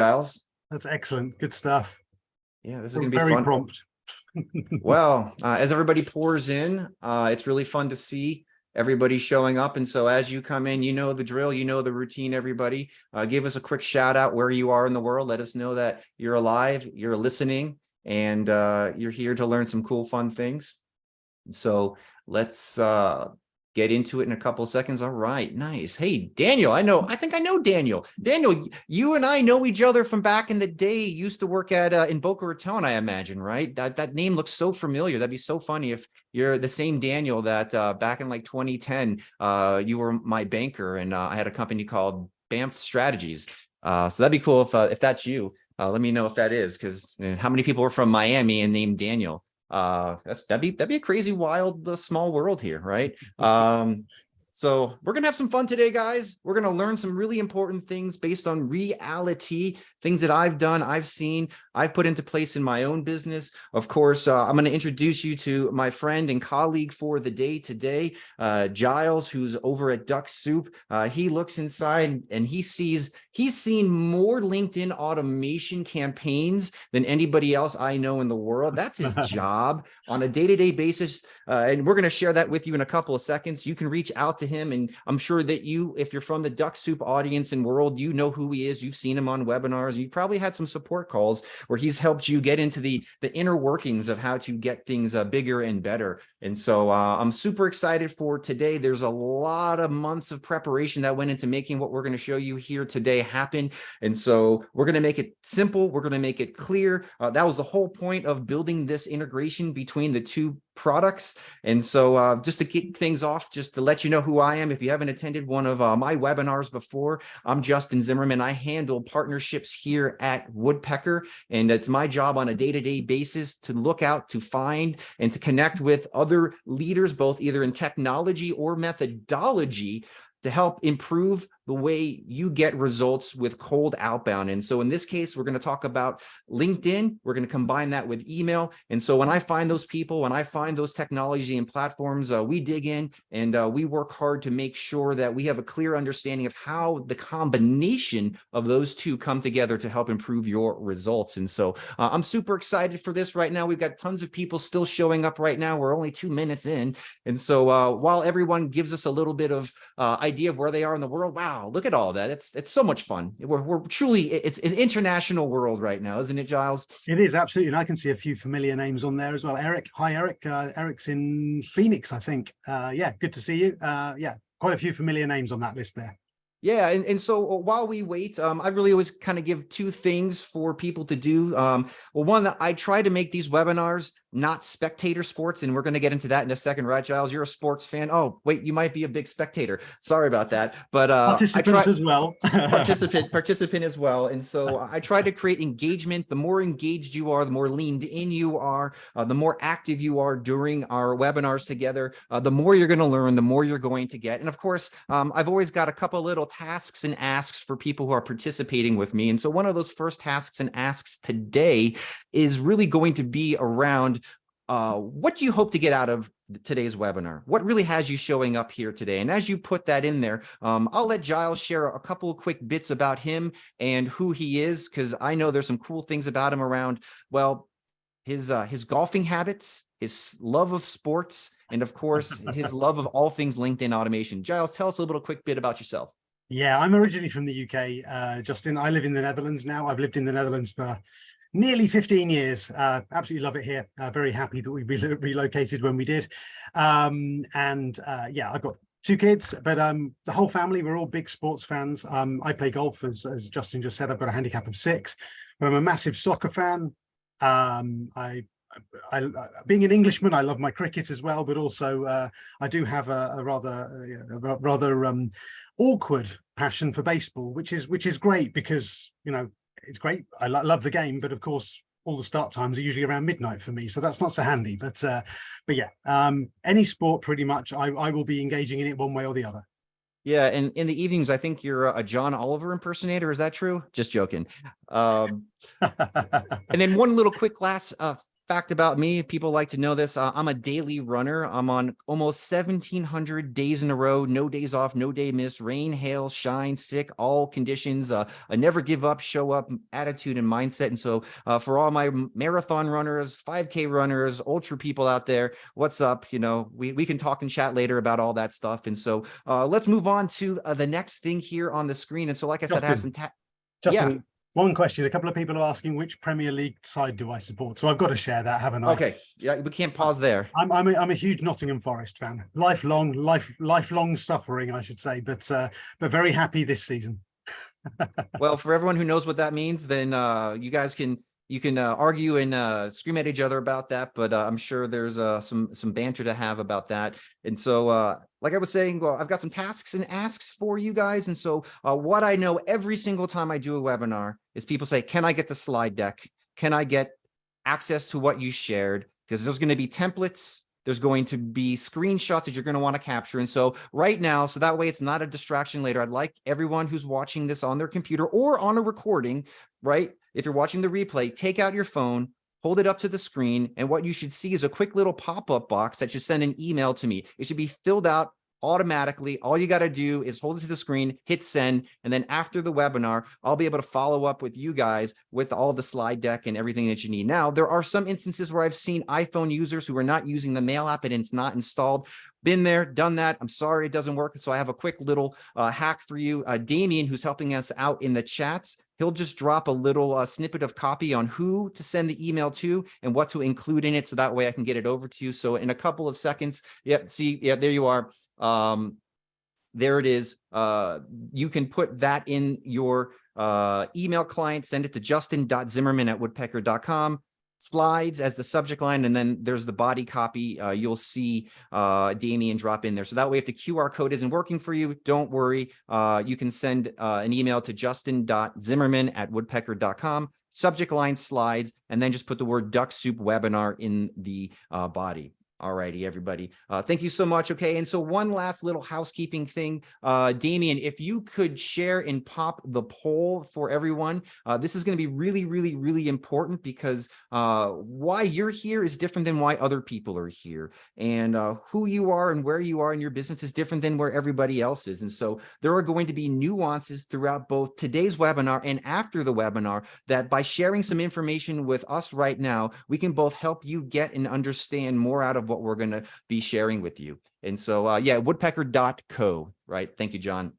Giles? That's excellent. Good stuff. Yeah, this is going to be very fun. prompt. Well, as everybody pours in, it's really fun to see everybody showing up. And so as you come in, you know the drill, you know the routine, everybody. Give us a quick shout out where you are in the world. Let us know that you're alive, you're listening, and you're here to learn some cool, fun things. So let's get into it in a couple of seconds. All right, nice. Hey, Daniel, I think I know Daniel. Daniel, you and I know each other from back in the day. You used to work at in Boca Raton, I imagine, right? That name looks so familiar. That'd be so funny if you're the same Daniel that back in like 2010, you were my banker, and I had a company called Banff Strategies. So that'd be cool if that's you. Let me know if that is, because how many people are from Miami and named Daniel? That'd be a crazy, wild, small world here, right? So we're gonna have some fun today, guys. We're gonna learn some really important things based on reality, things that I've done, I've seen, I've put into place in my own business. Of course, I'm going to introduce you to my friend and colleague for the day today, Giles, who's over at Dux-Soup. He looks inside and he's seen more LinkedIn automation campaigns than anybody else I know in the world. That's his job on a day-to-day basis. And we're going to share that with you in a couple of seconds. You can reach out to him, and I'm sure that if you're from the Dux-Soup audience and world, you know who he is. You've seen him on webinars. You've probably had some support calls where he's helped you get into the inner workings of how to get things bigger and better. And so I'm super excited for today. There's a lot of months of preparation that went into making what we're going to show you here today happen. And so we're going to make it simple. We're going to make it clear. That was the whole point of building this integration between the two products. And so just to kick things off, just to let you know who I am, if you haven't attended one of my webinars before, I'm Justin Zimmerman. I handle partnerships here at Woodpecker, and it's my job on a day-to-day basis to look out, to find, and to connect with other leaders, both either in technology or methodology, to help improve the way you get results with cold outbound. And so in this case, we're going to talk about LinkedIn. We're going to combine that with email. And so when I find those people, when I find those technology and platforms, we dig in and we work hard to make sure that we have a clear understanding of how the combination of those two come together to help improve your results. And so I'm super excited for this right now. We've got tons of people still showing up right now. We're only 2 minutes in. And so while everyone gives us a little bit of idea of where they are in the world, wow, look at all of that. It's so much fun. We're truly, it's an international world right now, isn't it, Giles? It is, absolutely. And I can see a few familiar names on there as well. Eric, hi, Eric. Eric's in Phoenix, I think. Yeah, good to see you. Yeah, quite a few familiar names on that list there. Yeah, and so while we wait, I really always kind of give two things for people to do. Well, one, I try to make these webinars not spectator sports, and we're going to get into that in a second, right, Giles? You're a sports fan. Oh, wait, you might be a big spectator. Sorry about that, but participant as well. participant as well. And so I try to create engagement. The more engaged you are, the more leaned in you are, the more active you are during our webinars together, the more you're going to learn, the more you're going to get. And of course, I've always got a couple little tasks and asks for people who are participating with me. And so one of those first tasks and asks today is really going to be around what do you hope to get out of today's webinar? What really has you showing up here today? And as you put that in there, I'll let Giles share a couple of quick bits about him and who he is, because I know there's some cool things about him around, well, his golfing habits, his love of sports, and of course, his love of all things LinkedIn automation. Giles, tell us a little quick bit about yourself. Yeah, I'm originally from the UK, Justin. I live in the Netherlands now. I've lived in the Netherlands for nearly 15 years. Absolutely love it here. Very happy that we relocated when we did. Yeah, I've got 2 kids, but the whole family, we're all big sports fans. I play golf, as Justin just said. I've got a handicap of 6, but I'm a massive soccer fan. Being an Englishman, I love my cricket as well, but also I do have a rather awkward passion for baseball, which is great because, you know, it's great. I love the game, but of course, all the start times are usually around midnight for me, so that's not so handy. But yeah, any sport pretty much, I will be engaging in it one way or the other. Yeah, and in the evenings, I think you're a John Oliver impersonator. Is that true? Just joking. And then one little quick last fact about me, people like to know this. I'm a daily runner. I'm on almost 1,700 days in a row, no days off, no day missed, rain, hail, shine, sick, all conditions. A never give up, show up attitude and mindset. And so for all my marathon runners, 5K runners, ultra people out there, what's up? You know, we can talk and chat later about all that stuff. And so let's move on to the next thing here on the screen. And so, like I said, I have some Justin, one question. A couple of people are asking which Premier League side do I support? So I've got to share that, haven't I? Okay. Yeah, we can't pause there. I'm a huge Nottingham Forest fan. Lifelong suffering, I should say, but very happy this season. Well, for everyone who knows what that means, then you guys can argue and scream at each other about that, but I'm sure there's some banter to have about that. And so like I was saying, well, I've got some tasks and asks for you guys. And so what I know every single time I do a webinar is people say, can I get the slide deck? Can I get access to what you shared? Because there's going to be templates. There's going to be screenshots that you're going to want to capture. And so right now, so that way it's not a distraction later, I'd like everyone who's watching this on their computer or on a recording, right? If you're watching the replay, take out your phone, hold it up to the screen, and what you should see is a quick little pop-up box that should send an email to me. It should be filled out automatically. All you got to do is hold it to the screen, hit send, and then after the webinar, I'll be able to follow up with you guys with all the slide deck and everything that you need. Now, there are some instances where I've seen iPhone users who are not using the mail app and it's not installed. Been there, done that. I'm sorry it doesn't work. So I have a quick little hack for you. Damien, who's helping us out in the chats, he'll just drop a little snippet of copy on who to send the email to and what to include in it. So that way I can get it over to you. So in a couple of seconds, yep, see, yeah, there you are. There it is. You can put that in your email client, send it to justin.zimmerman@woodpecker.com. Slides as the subject line, and then there's the body copy. You'll see Damien drop in there. So that way, if the QR code isn't working for you, don't worry. You can send an email to justin.zimmerman@woodpecker.com, subject line slides, and then just put the word Dux-Soup webinar in the body. All righty, everybody. Thank you so much. Okay, and so one last little housekeeping thing. Damien, if you could share and pop the poll for everyone. This is going to be really, really, really important because why you're here is different than why other people are here. And who you are and where you are in your business is different than where everybody else is. And so there are going to be nuances throughout both today's webinar and after the webinar that by sharing some information with us right now, we can both help you get and understand more out of what we're going to be sharing with you. And so, yeah, woodpecker.co, right? Thank you, John.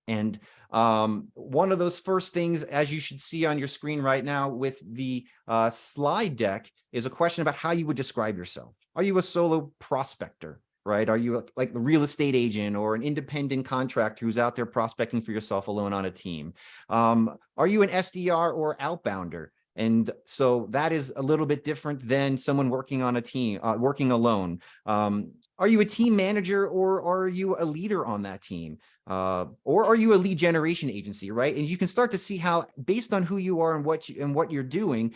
And one of those first things, as you should see on your screen right now with the slide deck, is a question about how you would describe yourself. Are you a solo prospector, right? Are you like a real estate agent or an independent contractor who's out there prospecting for yourself alone on a team? Are you an SDR or outbounder? And so that is a little bit different than someone working on a team, working alone. Are you a team manager or are you a leader on that team? Or are you a lead generation agency, right? And you can start to see how, based on who you are and what you're doing,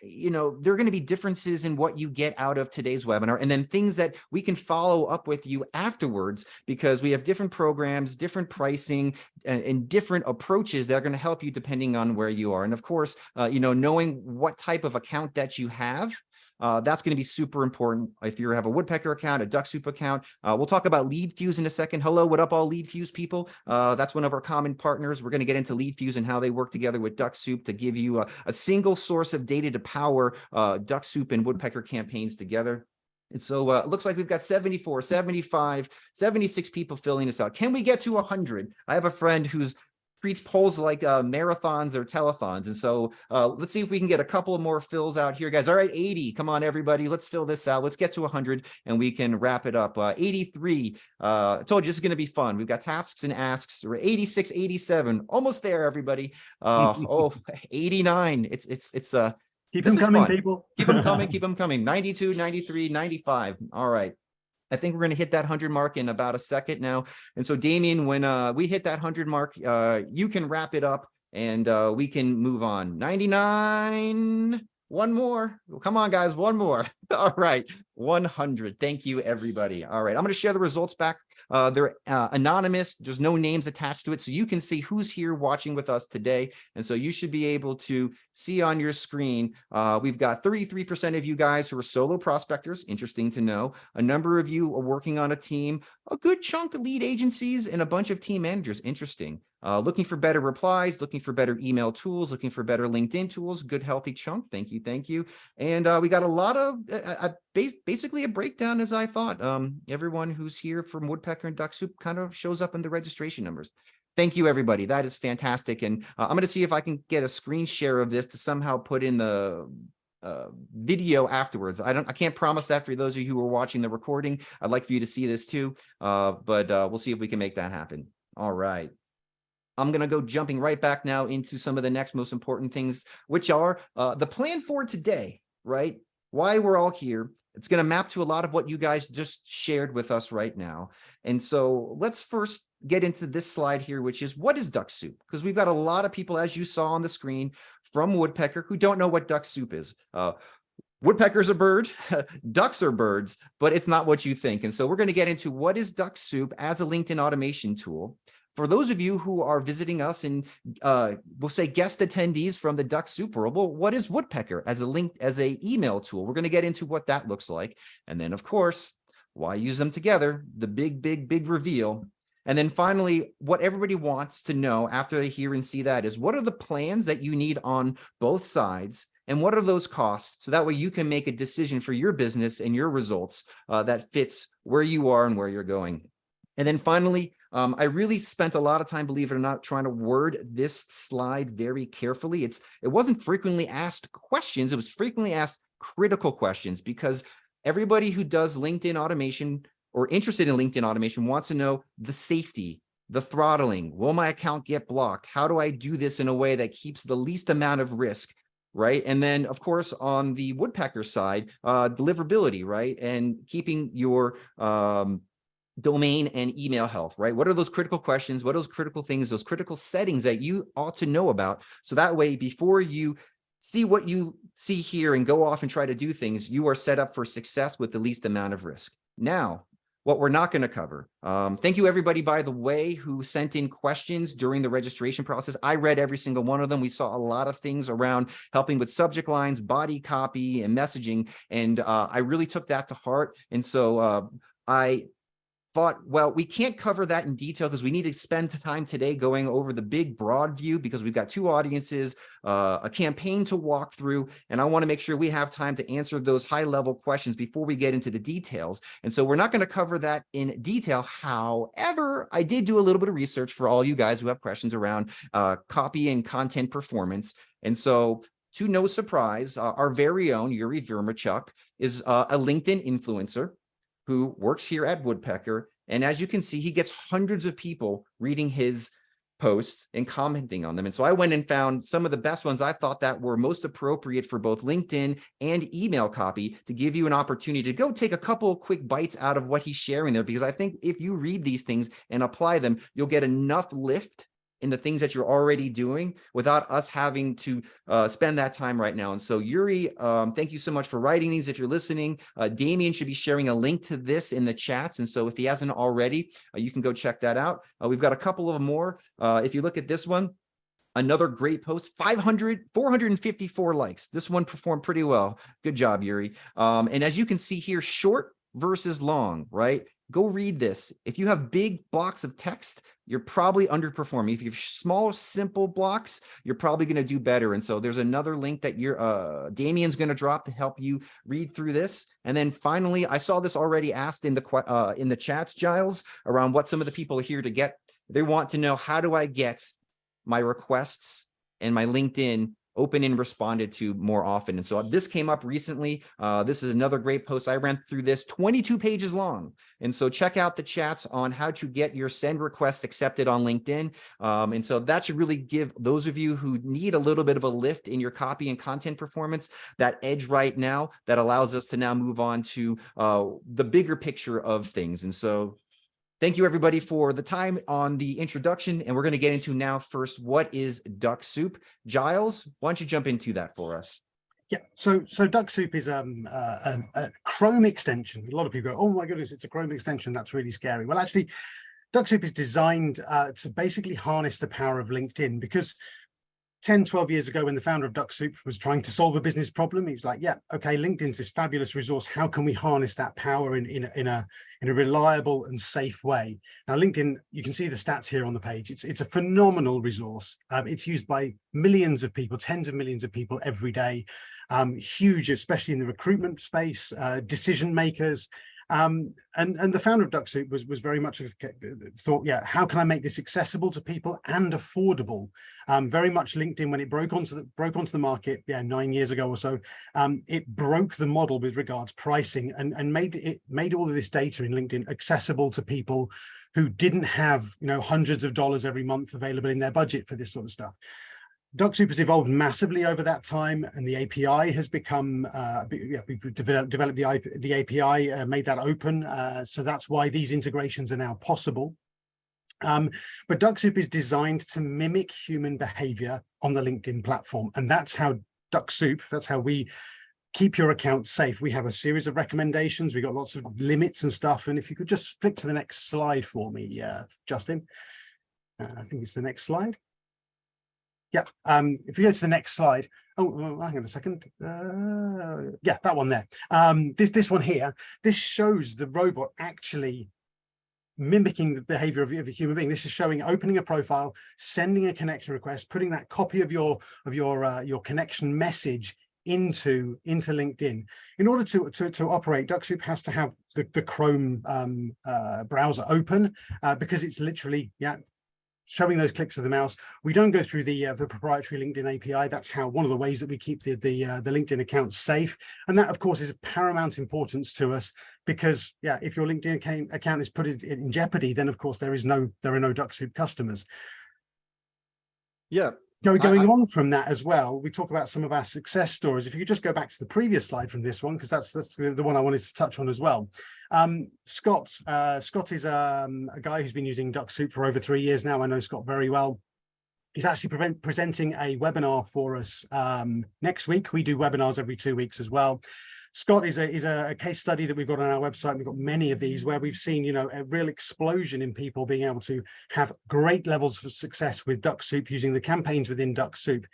you know, there are going to be differences in what you get out of today's webinar, and then things that we can follow up with you afterwards, because we have different programs, different pricing, and different approaches that are going to help you depending on where you are. And of course, you know, knowing what type of account that you have, that's going to be super important. If you have a Woodpecker account, a Dux-Soup account, we'll talk about LeadFuse in a second. Hello, what up, all LeadFuse people? That's one of our common partners. We're going to get into LeadFuse and how they work together with Dux-Soup to give you a single source of data to power Dux-Soup and Woodpecker campaigns together. And so it looks like we've got 74, 75, 76 people filling this out. Can we get to 100? I have a friend who's treats polls like marathons or telethons. And so let's see if we can get a couple of more fills out here, guys. All right, 80. Come on, everybody. Let's fill this out. Let's get to 100 and we can wrap it up. 83. I told you this is going to be fun. We've got tasks and asks. We're 86, 87. Almost there, everybody. 89. It's keep them coming, fun. people. Keep them coming. Keep them coming. 92, 93, 95. All right. I think we're going to hit that 100 mark in about a second now. And so, Damien, when we hit that 100 mark, you can wrap it up and we can move on. 99. One more. Come on, guys. One more. All right. 100. Thank you, everybody. All right. I'm going to share the results back They're anonymous. There's no names attached to it. So you can see who's here watching with us today. And so you should be able to see on your screen, we've got 33% of you guys who are solo prospectors. Interesting to know. A number of you are working on a team, a good chunk of lead agencies, and a bunch of team managers. Interesting. Looking for better replies, looking for better email tools, looking for better LinkedIn tools. Good, healthy chunk. Thank you. Thank you. And we got a lot of basically a breakdown as I thought. Everyone who's here from Woodpecker and Dux-Soup kind of shows up in the registration numbers. Thank you, everybody. That is fantastic. And I'm going to see if I can get a screen share of this to somehow put in the video afterwards. I can't promise that for those of you who are watching the recording. I'd like for you to see this too, but we'll see if we can make that happen. All right. I'm going to go jumping right back now into some of the next most important things, which are the plan for today, right? Why we're all here. It's going to map to a lot of what you guys just shared with us right now. And so let's first get into this slide here, which is what is Dux-Soup? Because we've got a lot of people, as you saw on the screen, from Woodpecker who don't know what Dux-Soup is. Woodpecker's a bird, ducks are birds, but it's not what you think. And so we're going to get into what is Dux-Soup as a LinkedIn automation tool. For those of you who are visiting us and we'll say guest attendees from the Dux-Soup world, well, what is Woodpecker as a email tool? We're going to get into what that looks like. And then, of course, why use them together? The big reveal. And then finally, what everybody wants to know after they hear and see that is what are the plans that you need on both sides? And what are those costs? So that way you can make a decision for your business and your results that fits where you are and where you're going. And then finally, I really spent a lot of time, believe it or not, trying to word this slide very carefully. It wasn't frequently asked questions. It was frequently asked critical questions because everybody who does LinkedIn automation or interested in LinkedIn automation wants to know the safety, the throttling. Will my account get blocked? How do I do this in a way that keeps the least amount of risk? Right. And then, of course, on the Woodpecker side, deliverability, right? And keeping your domain and email health, right? What are those critical questions? What are those critical things, those critical settings that you ought to know about? So that way, before you see what you see here and go off and try to do things, you are set up for success with the least amount of risk. Now, what we're not going to cover. Thank you, everybody, by the way, who sent in questions during the registration process. I read every single one of them. We saw a lot of things around helping with subject lines, body copy, and messaging. And I really took that to heart. And so I thought, well, we can't cover that in detail because we need to spend time today going over the big broad view because we've got two audiences, a campaign to walk through, and I want to make sure we have time to answer those high level questions before we get into the details. And so we're not going to cover that in detail. However, I did do a little bit of research for all you guys who have questions around copy and content performance. And so to no surprise, our very own Yuri Vermachuk is a LinkedIn influencer who works here at Woodpecker. And as you can see, he gets hundreds of people reading his posts and commenting on them. And so I went and found some of the best ones I thought that were most appropriate for both LinkedIn and email copy to give you an opportunity to go take a couple of quick bites out of what he's sharing there. Because I think if you read these things and apply them, you'll get enough lift in the things that you're already doing without us having to spend that time right now. And so Yuri, thank you so much for writing these. If you're listening, Damien should be sharing a link to this in the chats. And so if he hasn't already, you can go check that out. We've got a couple of more. If you look at this one, another great post, 454 likes. This one performed pretty well. Good job, Yuri. And as you can see here, short versus long, right? Go read this. If you have big blocks of text, you're probably underperforming. If you have small, simple blocks, you're probably going to do better. And so there's another link that Damien's going to drop to help you read through this. And then finally, I saw this already asked in the chats, Giles, around what some of the people are here to get. They want to know, how do I get my requests and my LinkedIn open and responded to more often? And so this came up recently. This is another great post. I ran through this, 22 pages long. And so check out the chats on how to get your send request accepted on LinkedIn. And so that should really give those of you who need a little bit of a lift in your copy and content performance that edge right now that allows us to now move on to the bigger picture of things. And so thank you, everybody, for the time on the introduction. And we're going to get into now first, what is Dux-Soup? Giles, why don't you jump into that for us? Yeah, so Dux-Soup is a Chrome extension. A lot of people go, "Oh my goodness, it's a Chrome extension. That's really scary." Well, actually, Dux-Soup is designed to basically harness the power of LinkedIn, because 10, 12 years ago, when the founder of Dux-Soup was trying to solve a business problem, he was like, yeah, okay, LinkedIn's this fabulous resource. How can we harness that power in a reliable and safe way? Now, LinkedIn, you can see the stats here on the page. It's a phenomenal resource. It's used by millions of people, tens of millions of people every day. Huge, especially in the recruitment space, decision makers. And the founder of Dux-Soup was very much thought, yeah, how can I make this accessible to people and affordable? Very much LinkedIn, when it broke onto the market, yeah, 9 years ago or so, it broke the model with regards pricing, and made all of this data in LinkedIn accessible to people who didn't have, you know, hundreds of dollars every month available in their budget for this sort of stuff. Dux-Soup has evolved massively over that time, and the API has become, we've developed the API, made that open. So that's why these integrations are now possible. But Dux-Soup is designed to mimic human behavior on the LinkedIn platform. And that's how Dux-Soup, that's how we keep your account safe. We have a series of recommendations. We've got lots of limits and stuff. And if you could just flick to the next slide for me, Justin. I think it's the next slide. Yeah, if we go to the next slide. Oh, hang on a second. Yeah, that one there. This one here, this shows the robot actually mimicking the behavior of a human being. This is showing opening a profile, sending a connection request, putting that copy of your connection message into LinkedIn. In order to operate, Dux-Soup has to have the Chrome browser open, because it's literally, yeah, showing those clicks of the mouse. We don't go through the proprietary LinkedIn API. That's how, one of the ways that we keep the LinkedIn account safe. And that, of course, is of paramount importance to us, because, yeah, if your LinkedIn account is put in jeopardy, then of course there are no Dux-Soup customers. Yeah. Going on from that as well, we talk about some of our success stories. If you could just go back to the previous slide from this one, because that's the one I wanted to touch on as well. Scott is a guy who's been using Dux-Soup for over 3 years now. I know Scott very well. He's actually presenting a webinar for us next week. We do webinars every 2 weeks as well. Scott is a case study that we've got on our website. We've got many of these where we've seen, you know, a real explosion in people being able to have great levels of success with Dux-Soup, using the campaigns within Dux-Soup.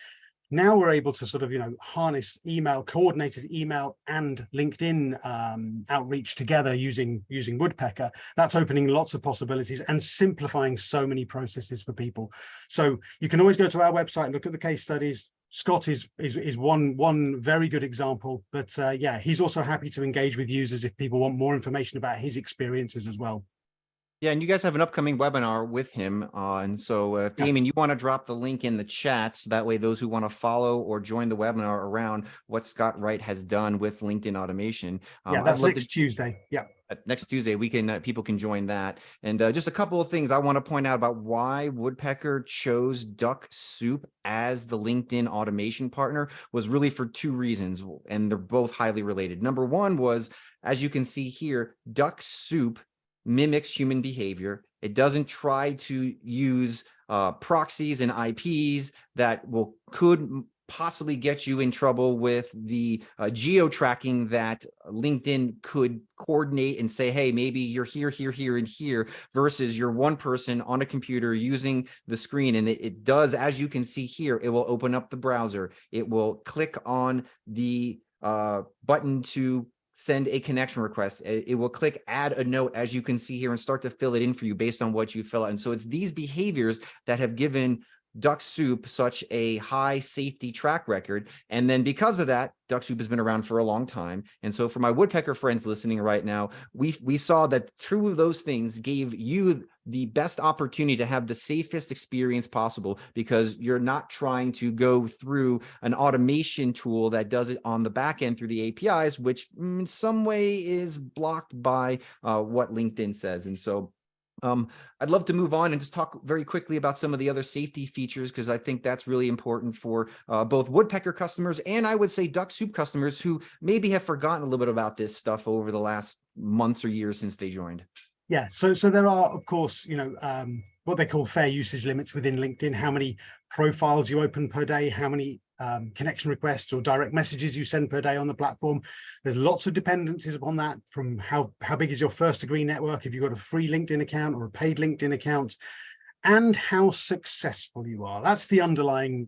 Now we're able to sort of, you know, harness coordinated email and LinkedIn outreach together using Woodpecker. That's opening lots of possibilities and simplifying so many processes for people. So you can always go to our website and look at the case studies. Scott is one very good example, but yeah, he's also happy to engage with users if people want more information about his experiences as well. Yeah, and you guys have an upcoming webinar with him. And so, Damien, you want to drop the link in the chat, so that way those who want to follow or join the webinar around what Scott Wright has done with LinkedIn automation. Yeah, that's next Tuesday. Yeah. Next Tuesday, we can people can join that. And just a couple of things I want to point out about why Woodpecker chose Dux-Soup as the LinkedIn automation partner was really for 2 reasons, and they're both highly related. Number one was, as you can see here, Dux-Soup mimics human behavior. It doesn't try to use proxies and IPs that could possibly get you in trouble with the geo tracking that LinkedIn could coordinate and say, hey, maybe you're here, here, here, and here, versus you're one person on a computer using the screen. And it does, as you can see here, it will open up the browser. It will click on the button to send a connection request. It will click add a note, as you can see here, and start to fill it in for you based on what you fill out. And so it's these behaviors that have given Dux-Soup such a high safety track record. And then because of that, Dux-Soup has been around for a long time. And so for my Woodpecker friends listening right now, we saw that 2 of those things gave you the best opportunity to have the safest experience possible, because you're not trying to go through an automation tool that does it on the back end through the APIs, which in some way is blocked by what LinkedIn says. And so I'd love to move on and just talk very quickly about some of the other safety features, because I think that's really important for both Woodpecker customers and, I would say, Dux-Soup customers who maybe have forgotten a little bit about this stuff over the last months or years since they joined. Yeah, so there are, of course, you know, what they call fair usage limits within LinkedIn, how many profiles you open per day, how many connection requests or direct messages you send per day on the platform. There's lots of dependencies upon that, from how big is your first degree network, if you've got a free LinkedIn account or a paid LinkedIn account, and how successful you are. That's the underlying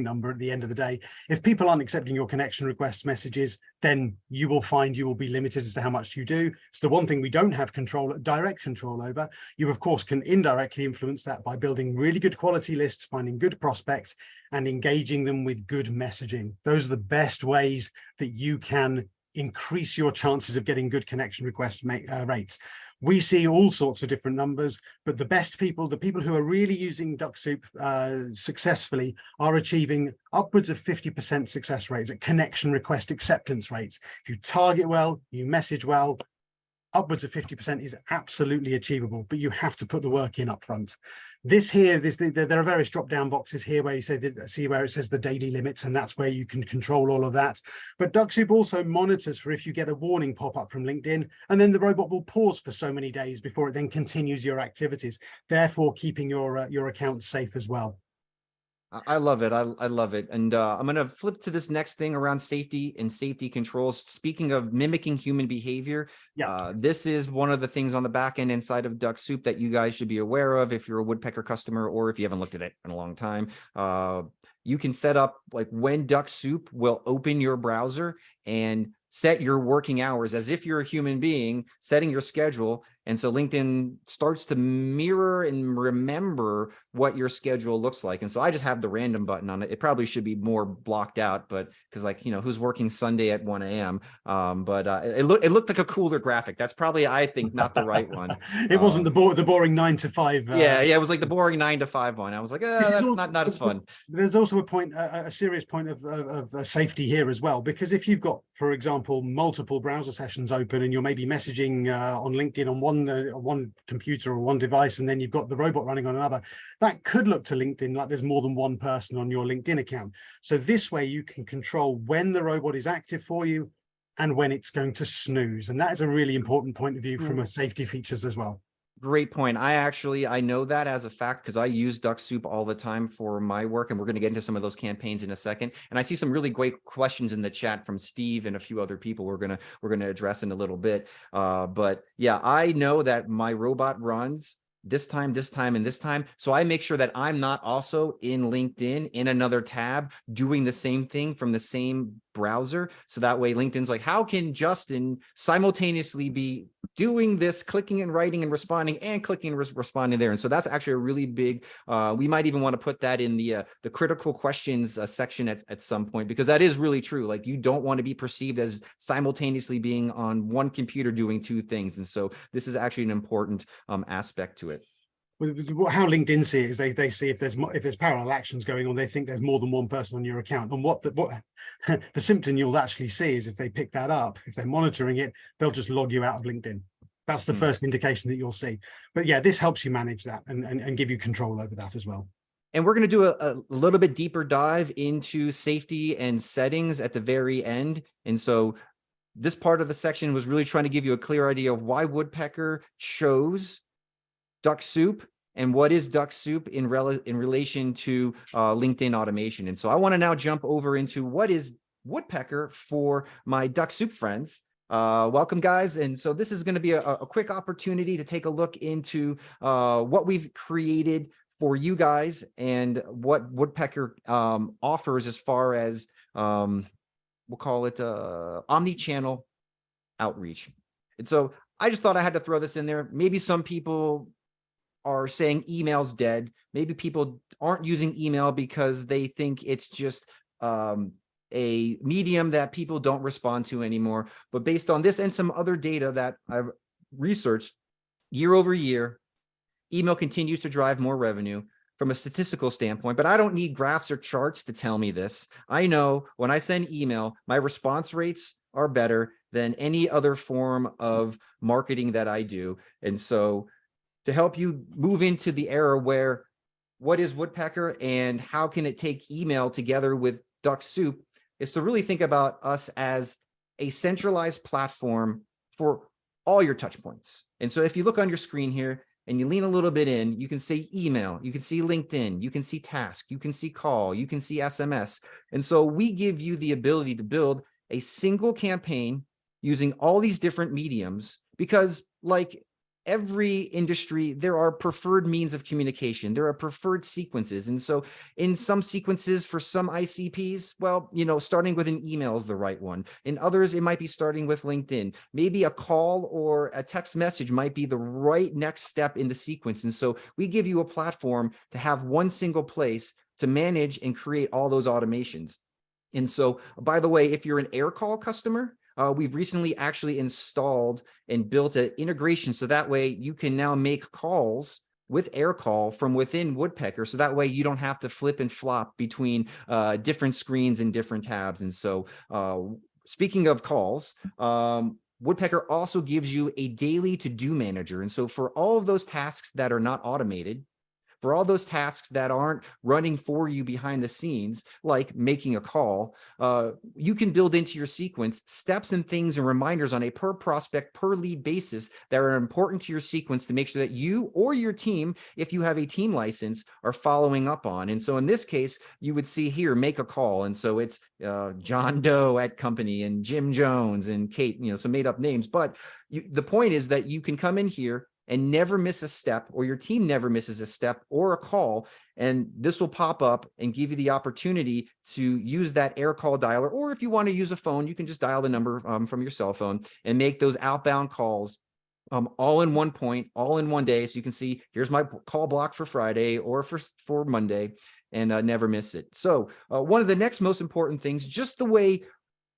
number at the end of the day. If people aren't accepting your connection request messages, then you will find you will be limited as to how much you do. It's the one thing we don't have direct control over. You of course can indirectly influence that by building really good quality lists, finding good prospects, and engaging them with good messaging. Those are the best ways that you can increase your chances of getting good connection request rates. We see all sorts of different numbers, but the best people, the people who are really using Dux-Soup successfully, are achieving upwards of 50% success rates at connection request acceptance rates. If you target well, you message well, upwards of 50% is absolutely achievable, but you have to put the work in up front. This here, there are various drop-down boxes here where you see where it says the daily limits, and that's where you can control all of that. But Dux-Soup also monitors for if you get a warning pop up from LinkedIn, and then the robot will pause for so many days before it then continues your activities, therefore keeping your account safe as well. I love it. I love it. And I'm going to flip to this next thing around safety and safety controls. Speaking of mimicking human behavior, this is one of the things on the back end inside of Dux-Soup that you guys should be aware of if you're a Woodpecker customer, or if you haven't looked at it in a long time. You can set up like when Dux-Soup will open your browser and set your working hours as if you're a human being, setting your schedule. And so LinkedIn starts to mirror and remember what your schedule looks like. And so I just have the random button on it. It probably should be more blocked out, but because, like, you know, who's working Sunday at 1 a.m. It looked like a cooler graphic. That's probably, I think, not the right one. It wasn't the boring 9 to 5. Yeah, it was like the boring 9 to 5 one. I was like, that's not as fun. There's also a serious point of safety here as well, because if you've got, for example, multiple browser sessions open and you're maybe messaging on LinkedIn on one computer or one device, and then you've got the robot running on another, that could look to LinkedIn like there's more than one person on your LinkedIn account. So this way you can control when the robot is active for you and when it's going to snooze. And that is a really important point of view from a safety features as well. Great point. I know that as a fact because I use Dux-Soup all the time for my work, and we're going to get into some of those campaigns in a second. And I see some really great questions in the chat from Steve and a few other people we're going to address in a little bit. But yeah, I know that my robot runs this time, and this time. So I make sure that I'm not also in LinkedIn in another tab doing the same thing from the same browser. So that way LinkedIn's like, how can Justin simultaneously be doing this, clicking and writing and responding, and clicking and responding there? And so that's actually a really big, we might even want to put that in the critical questions section at some point, because that is really true. Like, you don't want to be perceived as simultaneously being on one computer doing two things. And so this is actually an important aspect to it. How LinkedIn see it is they see if there's parallel actions going on, they think there's more than one person on your account. And what the symptom you'll actually see is if they pick that up, if they're monitoring it, they'll just log you out of LinkedIn. That's the first indication that you'll see. But yeah, this helps you manage that and give you control over that as well. And we're going to do a little bit deeper dive into safety and settings at the very end. And so this part of the section was really trying to give you a clear idea of why Woodpecker chose Dux-Soup and what is Dux-Soup in relation to LinkedIn automation. And so I want to now jump over into what is Woodpecker for my Dux-Soup friends. Welcome, guys. And so this is going to be a quick opportunity to take a look into what we've created for you guys and what Woodpecker offers as far as, we'll call it omni-channel outreach. And so I just thought I had to throw this in there. Maybe some people are saying email's dead. Maybe people aren't using email because they think it's just a medium that people don't respond to anymore. But based on this and some other data that I've researched, year over year, email continues to drive more revenue from a statistical standpoint. But I don't need graphs or charts to tell me this. I know when I send email, my response rates are better than any other form of marketing that I do. And so to help you move into the era where what is Woodpecker and how can it take email together with Dux-Soup is to really think about us as a centralized platform for all your touch points. And so if you look on your screen here, and you lean a little bit in, you can say email, you can see LinkedIn, you can see task, you can see call, you can see SMS. And so we give you the ability to build a single campaign using all these different mediums, because like every industry, there are preferred means of communication. There are preferred sequences. And so in some sequences for some ICPs, well, starting with an email is the right one. In others, it might be starting with LinkedIn. Maybe a call or a text message might be the right next step in the sequence. And so we give you a platform to have one single place to manage and create all those automations. And so, by the way, if you're an AirCall customer, we've recently actually installed and built an integration, so that way you can now make calls with AirCall from within Woodpecker, so that way you don't have to flip and flop between different screens and different tabs. And so speaking of calls, Woodpecker also gives you a daily to-do manager. And so for all of those tasks that are not automated, for all those tasks that aren't running for you behind the scenes, like making a call, you can build into your sequence steps and things and reminders on a per prospect, per lead basis that are important to your sequence to make sure that you or your team, if you have a team license, are following up on. And so in this case, you would see here, make a call. And so it's John Doe at company and Jim Jones and Kate, some made up names. But the point is that you can come in here and never miss a step, or your team never misses a step or a call. And this will pop up and give you the opportunity to use that AirCall dialer. Or if you want to use a phone, you can just dial the number from your cell phone and make those outbound calls all in one point, all in one day. So you can see, here's my call block for Friday or for Monday, and never miss it. So one of the next most important things, just the way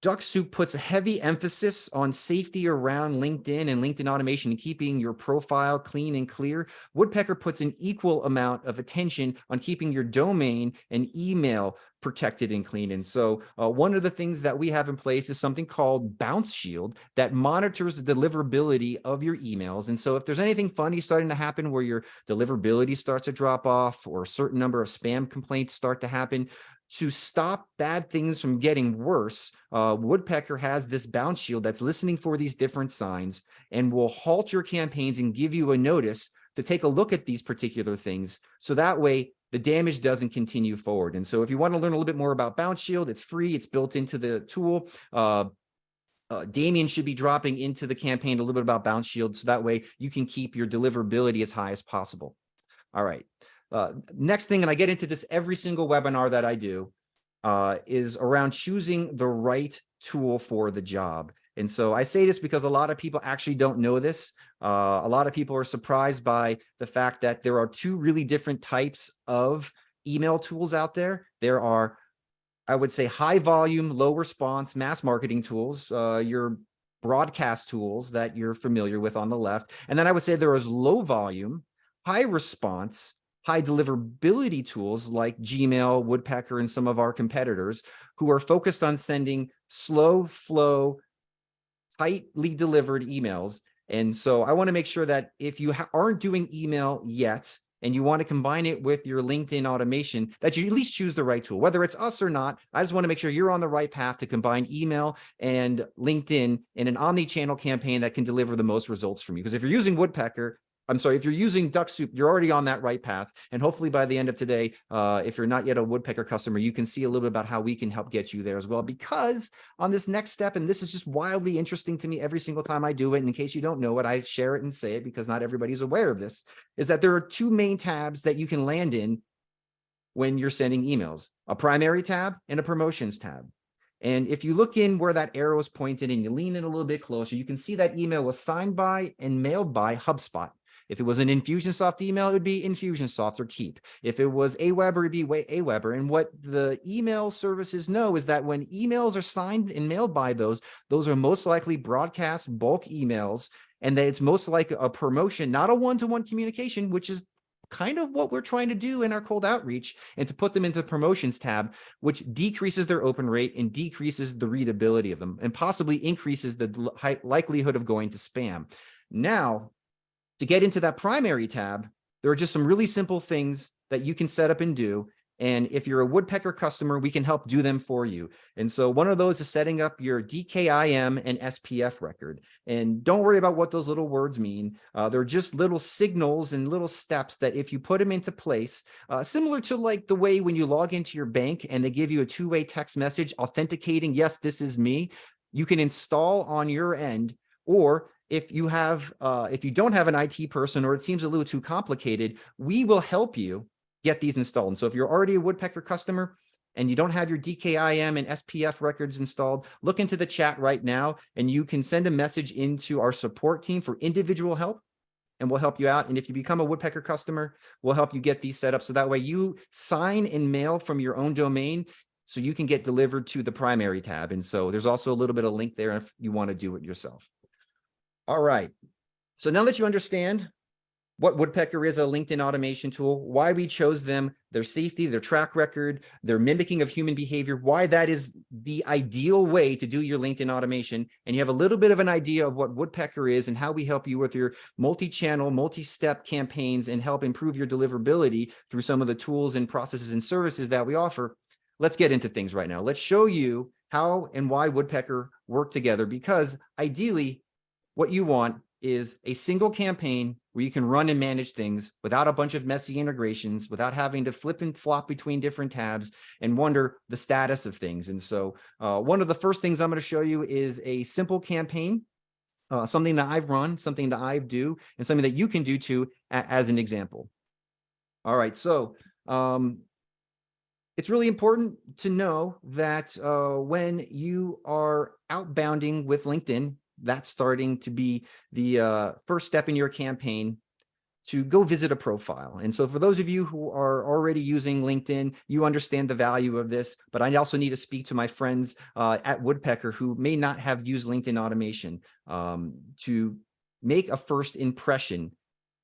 Dux-Soup puts a heavy emphasis on safety around LinkedIn and LinkedIn automation and keeping your profile clean and clear, Woodpecker puts an equal amount of attention on keeping your domain and email protected and clean. And so one of the things that we have in place is something called Bounce Shield that monitors the deliverability of your emails. And so if there's anything funny starting to happen where your deliverability starts to drop off, or a certain number of spam complaints start to happen, to stop bad things from getting worse, Woodpecker has this bounce shield that's listening for these different signs and will halt your campaigns and give you a notice to take a look at these particular things. So that way the damage doesn't continue forward. And so if you want to learn a little bit more about Bounce Shield, it's free. It's built into the tool. Damien should be dropping into the campaign a little bit about Bounce Shield, so that way you can keep your deliverability as high as possible. All right. Next thing, and I get into this every single webinar that I do, is around choosing the right tool for the job. And so I say this because a lot of people actually don't know this. A lot of people are surprised by the fact that there are two really different types of email tools out there. There are, I would say, high volume, low response, mass marketing tools, your broadcast tools that you're familiar with on the left. And then I would say there is low volume, high response, high deliverability tools like Gmail, Woodpecker, and some of our competitors who are focused on sending slow flow, tightly delivered emails. And so I want to make sure that if you aren't doing email yet, and you want to combine it with your LinkedIn automation, that you at least choose the right tool. Whether it's us or not, I just want to make sure you're on the right path to combine email and LinkedIn in an omni-channel campaign that can deliver the most results from you. Because if you're using Woodpecker, if you're using Dux-Soup, you're already on that right path. And hopefully by the end of today, if you're not yet a Woodpecker customer, you can see a little bit about how we can help get you there as well. Because on this next step, and this is just wildly interesting to me every single time I do it, and in case you don't know it, I share it and say it because not everybody's aware of this, is that there are two main tabs that you can land in when you're sending emails: a primary tab and a promotions tab. And if you look in where that arrow is pointed and you lean in a little bit closer, you can see that email was signed by and mailed by HubSpot. If it was an Infusionsoft email, it would be Infusionsoft or Keep. If it was Aweber, it'd be Aweber. And what the email services know is that when emails are signed and mailed by those are most likely broadcast bulk emails, and that it's most like a promotion, not a one-to-one communication, which is kind of what we're trying to do in our cold outreach, and to put them into the promotions tab, which decreases their open rate and decreases the readability of them and possibly increases the likelihood of going to spam. Now, to get into that primary tab, there are just some really simple things that you can set up and do. And if you're a Woodpecker customer, we can help do them for you. And so one of those is setting up your DKIM and SPF record. And don't worry about what those little words mean. They're just little signals and little steps that if you put them into place, similar to like the way when you log into your bank and they give you a two-way text message authenticating, yes, this is me, you can install on your end. Or if you don't have an IT person or it seems a little too complicated, we will help you get these installed. And so if you're already a Woodpecker customer and you don't have your DKIM and SPF records installed, look into the chat right now and you can send a message into our support team for individual help and we'll help you out. And if you become a Woodpecker customer, we'll help you get these set up. So that way you sign and mail from your own domain so you can get delivered to the primary tab. And so there's also a little bit of link there if you want to do it yourself. All right. So now that you understand what Woodpecker is, a LinkedIn automation tool, why we chose them, their safety, their track record, their mimicking of human behavior, why that is the ideal way to do your LinkedIn automation. And you have a little bit of an idea of what Woodpecker is and how we help you with your multi-channel, multi-step campaigns and help improve your deliverability through some of the tools and processes and services that we offer. Let's get into things right now. Let's show you how and why Woodpecker work together, because ideally what you want is a single campaign where you can run and manage things without a bunch of messy integrations, without having to flip and flop between different tabs and wonder the status of things. And so one of the first things I'm going to show you is a simple campaign, something that I've run, something that I do, and something that you can do too, as an example. All right, so it's really important to know that when you are outbounding with LinkedIn, that's starting to be the first step in your campaign to go visit a profile. And so for those of you who are already using LinkedIn, you understand the value of this, but I also need to speak to my friends at Woodpecker who may not have used LinkedIn automation to make a first impression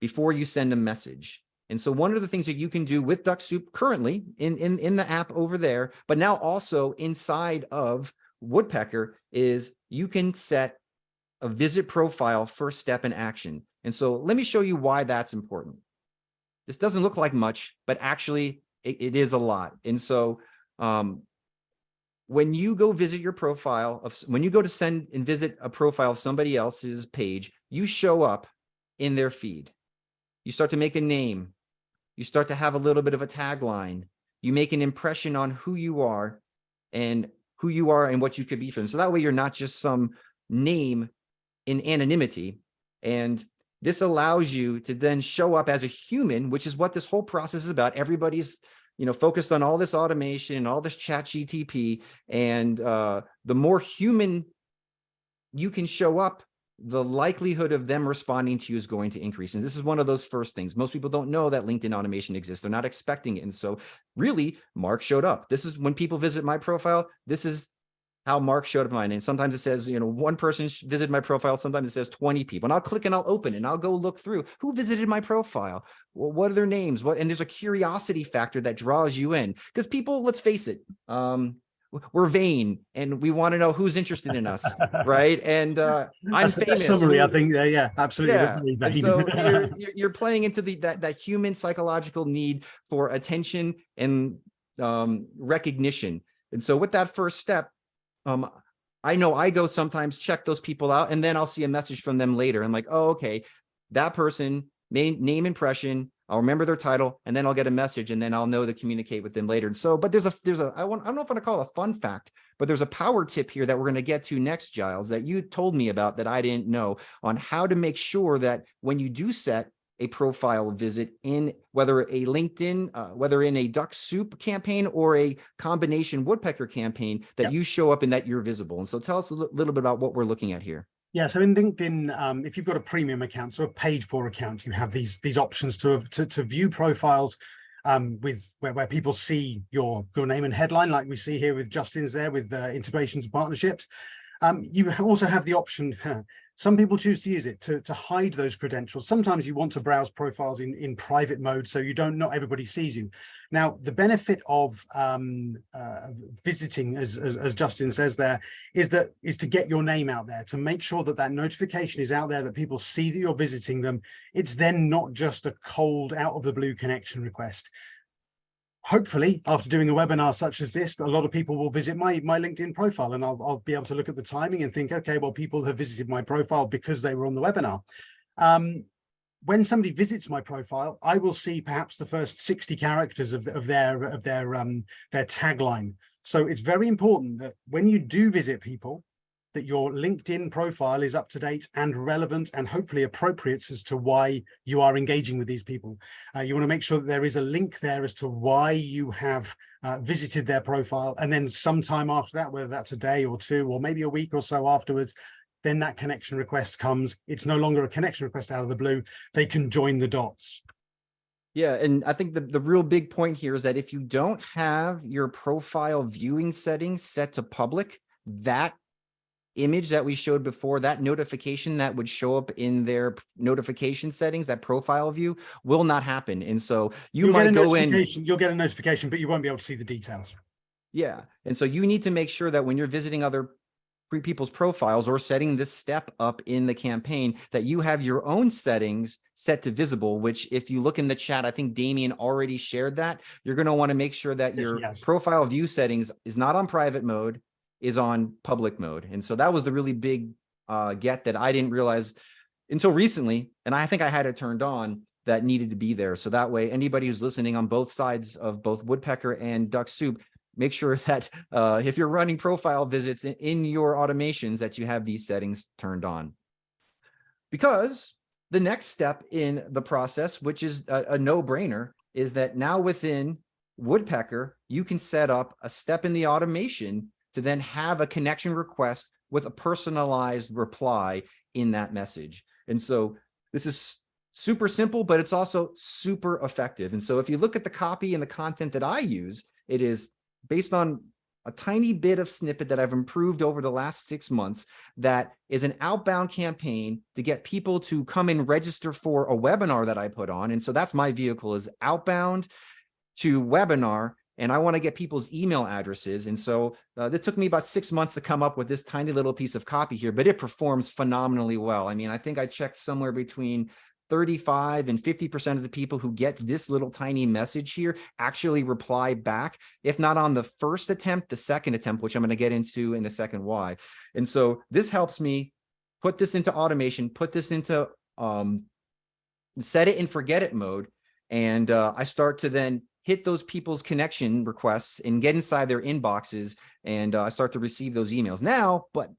before you send a message. And so one of the things that you can do with Dux-Soup currently in the app over there, but now also inside of Woodpecker, is you can set a visit profile first step in action. And so let me show you why that's important. This doesn't look like much, but actually it is a lot. And so when you go visit your profile, when you go to send and visit a profile of somebody else's page, you show up in their feed. You start to make a name. You start to have a little bit of a tagline. You make an impression on who you are and what you could be for them. So that way you're not just some name in anonymity. And this allows you to then show up as a human, which is what this whole process is about. Everybody's, focused on all this automation, all this chat GTP, and the more human you can show up, the likelihood of them responding to you is going to increase. And this is one of those first things. Most people don't know that LinkedIn automation exists. They're not expecting it. And so really, Mark showed up. This is when people visit my profile, this is how Mark showed up in mine. And sometimes it says, one person visited my profile. Sometimes it says 20 people. And I'll click and I'll open it and I'll go look through who visited my profile. Well, what are their names? And there's a curiosity factor that draws you in, because people, let's face it, we're vain and we want to know who's interested in us, right? And I'm famous. Summary, I think. Yeah, absolutely. Yeah. And so you're playing into that human psychological need for attention and recognition. And so with that first step, I know I go sometimes check those people out, and then I'll see a message from them later. I'm like, oh, okay, that person, name, impression. I'll remember their title, and then I'll get a message, and then I'll know to communicate with them later. And so, but I don't know if I want to call it a fun fact, but there's a power tip here that we're going to get to next, Giles, that you told me about that I didn't know, on how to make sure that when you do set a profile visit in whether a LinkedIn, whether in a Dux-Soup campaign or a combination Woodpecker campaign, that you show up and that you're visible. And so tell us a little bit about what we're looking at here. Yeah, so in LinkedIn, if you've got a premium account, so a paid for account, you have these options to view profiles with where people see your name and headline, like we see here with Justin's there with integrations and partnerships. You also have the option. Some people choose to use it to hide those credentials. Sometimes you want to browse profiles in private mode, so not everybody sees you. Now, the benefit of visiting, as Justin says there, is to get your name out there, to make sure that notification is out there, that people see that you're visiting them. It's then not just a cold, out of the blue connection request. hopefully after doing a webinar such as this, a lot of people will visit my LinkedIn profile, and I'll be able to look at the timing and think, okay, well, people have visited my profile because they were on the webinar. When somebody visits my profile, I will see perhaps the first 60 characters of their tagline. So it's very important that when you do visit people, that your LinkedIn profile is up to date and relevant and hopefully appropriate as to why you are engaging with these people. You want to make sure that there is a link there as to why you have visited their profile. And then sometime after that, whether that's a day or two, or maybe a week or so afterwards, then that connection request comes. It's no longer a connection request out of the blue. They can join the dots. Yeah, and I think the real big point here is that if you don't have your profile viewing settings set to public, that image that we showed before, that notification that would show up in their notification settings, that profile view, will not happen. And so you'll get a notification, but you won't be able to see the details. Yeah. And so you need to make sure that when you're visiting other people's profiles or setting this step up in the campaign, that you have your own settings set to visible, which if you look in the chat, I think Damien already shared that. You're going to want to make sure that your profile view settings is not on private mode, is on public mode. And so that was the really big get that I didn't realize until recently. And I think I had it turned on, that needed to be there. So that way, anybody who's listening on both sides of both Woodpecker and Dux-Soup, make sure that if you're running profile visits in your automations, that you have these settings turned on. Because the next step in the process, which is a no-brainer, is that now within Woodpecker, you can set up a step in the automation to then have a connection request with a personalized reply in that message. And so this is super simple, but it's also super effective. And so if you look at the copy and the content that I use, it is based on a tiny bit of snippet that I've improved over the last 6 months, that is an outbound campaign to get people to come and register for a webinar that I put on. And so that's my vehicle, is outbound to webinar. And I want to get people's email addresses. And so it took me about 6 months to come up with this tiny little piece of copy here, but it performs phenomenally well. I mean, I think I checked somewhere between 35 and 50% of the people who get this little tiny message here actually reply back, if not on the first attempt, the second attempt, which I'm going to get into in a second why. And so this helps me put this into automation, put this into set it and forget it mode. And I start to then hit those people's connection requests and get inside their inboxes, and I start to receive those emails now. But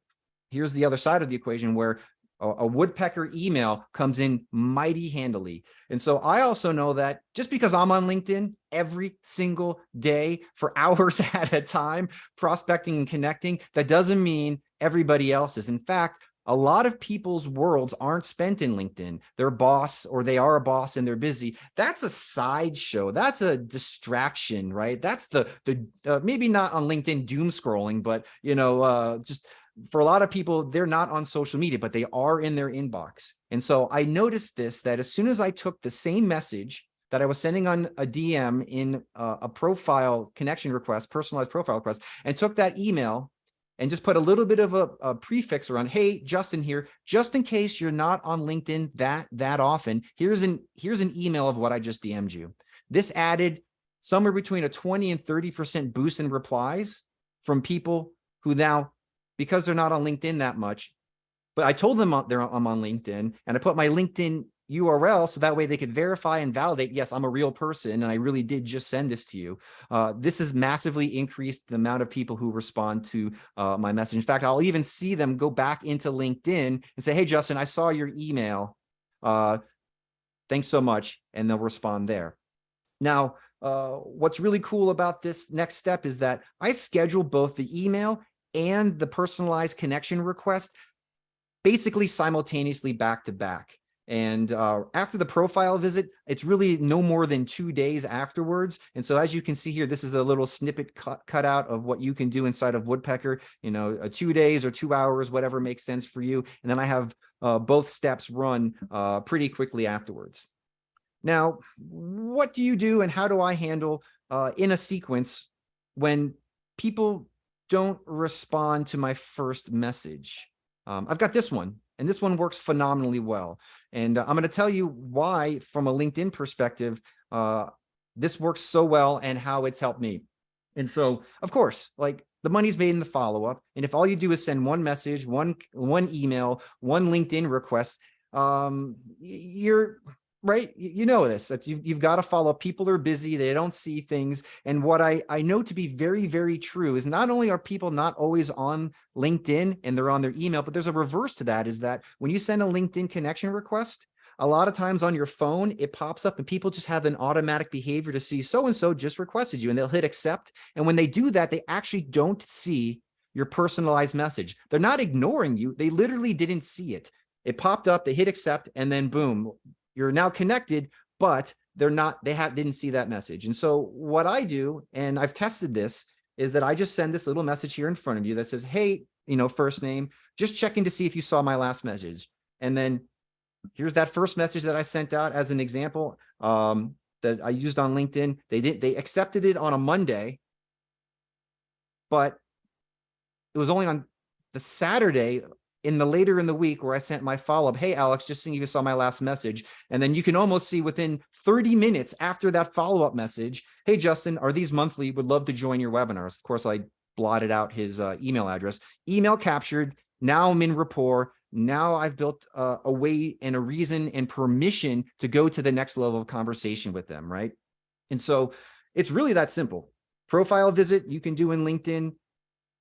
here's the other side of the equation, where a Woodpecker email comes in mighty handily. And so I also know that just because I'm on LinkedIn every single day for hours at a time, prospecting and connecting, that doesn't mean everybody else is. In fact, a lot of people's worlds aren't spent in LinkedIn. They're a boss, or they are a boss and they're busy. That's a sideshow. That's a distraction, right? That's the maybe not on LinkedIn doom scrolling, but just for a lot of people, they're not on social media, but they are in their inbox. And so I noticed this, that as soon as I took the same message that I was sending on a DM in a profile connection request, personalized profile request, and took that email and just put a little bit of a prefix around, hey, Justin here, just in case you're not on LinkedIn that often, here's an email of what I just DM'd you. This added somewhere between a 20 and 30% boost in replies from people who now, because they're not on LinkedIn that much, but I told them I'm on LinkedIn, and I put my LinkedIn URL so that way they could verify and validate, yes, I'm a real person and I really did just send this to you. This has massively increased the amount of people who respond to my message. In fact, I'll even see them go back into LinkedIn and say, hey, Justin, I saw your email. Thanks so much. And they'll respond there. Now, what's really cool about this next step is that I schedule both the email and the personalized connection request basically simultaneously back to back. And after the profile visit, it's really no more than 2 days afterwards. And so as you can see here, this is a little snippet cut out of what you can do inside of Woodpecker, 2 days or 2 hours, whatever makes sense for you. And then I have both steps run pretty quickly afterwards. Now, what do you do and how do I handle in a sequence when people don't respond to my first message? I've got this one, and this one works phenomenally well. And I'm going to tell you why, from a LinkedIn perspective, this works so well and how it's helped me. And so, of course, like the money's made in the follow-up. And if all you do is send one message, one email, one LinkedIn request, you're right. You know this, that you've got to follow up. People are busy. They don't see things. And what I know to be very, very true is not only are people not always on LinkedIn and they're on their email, but there's a reverse to that, is that when you send a LinkedIn connection request, a lot of times on your phone, it pops up and people just have an automatic behavior to see so-and-so just requested you, and they'll hit accept. And when they do that, they actually don't see your personalized message. They're not ignoring you. They literally didn't see it. It popped up, they hit accept, and then boom, you're now connected, but didn't see that message. And so what I do, and I've tested this, is that I just send this little message here in front of you that says, hey, first name, just checking to see if you saw my last message. And then here's that first message that I sent out as an example, that I used on LinkedIn. They accepted it on a Monday, but it was only on the Saturday later in the week where I sent my follow-up, hey, Alex, just seeing if you saw my last message. And then you can almost see within 30 minutes after that follow-up message, hey, Justin, are these monthly? Would love to join your webinars. Of course, I blotted out his email address, email captured. Now I'm in rapport. Now I've built a way and a reason and permission to go to the next level of conversation with them, right? And so it's really that simple. Profile visit you can do in LinkedIn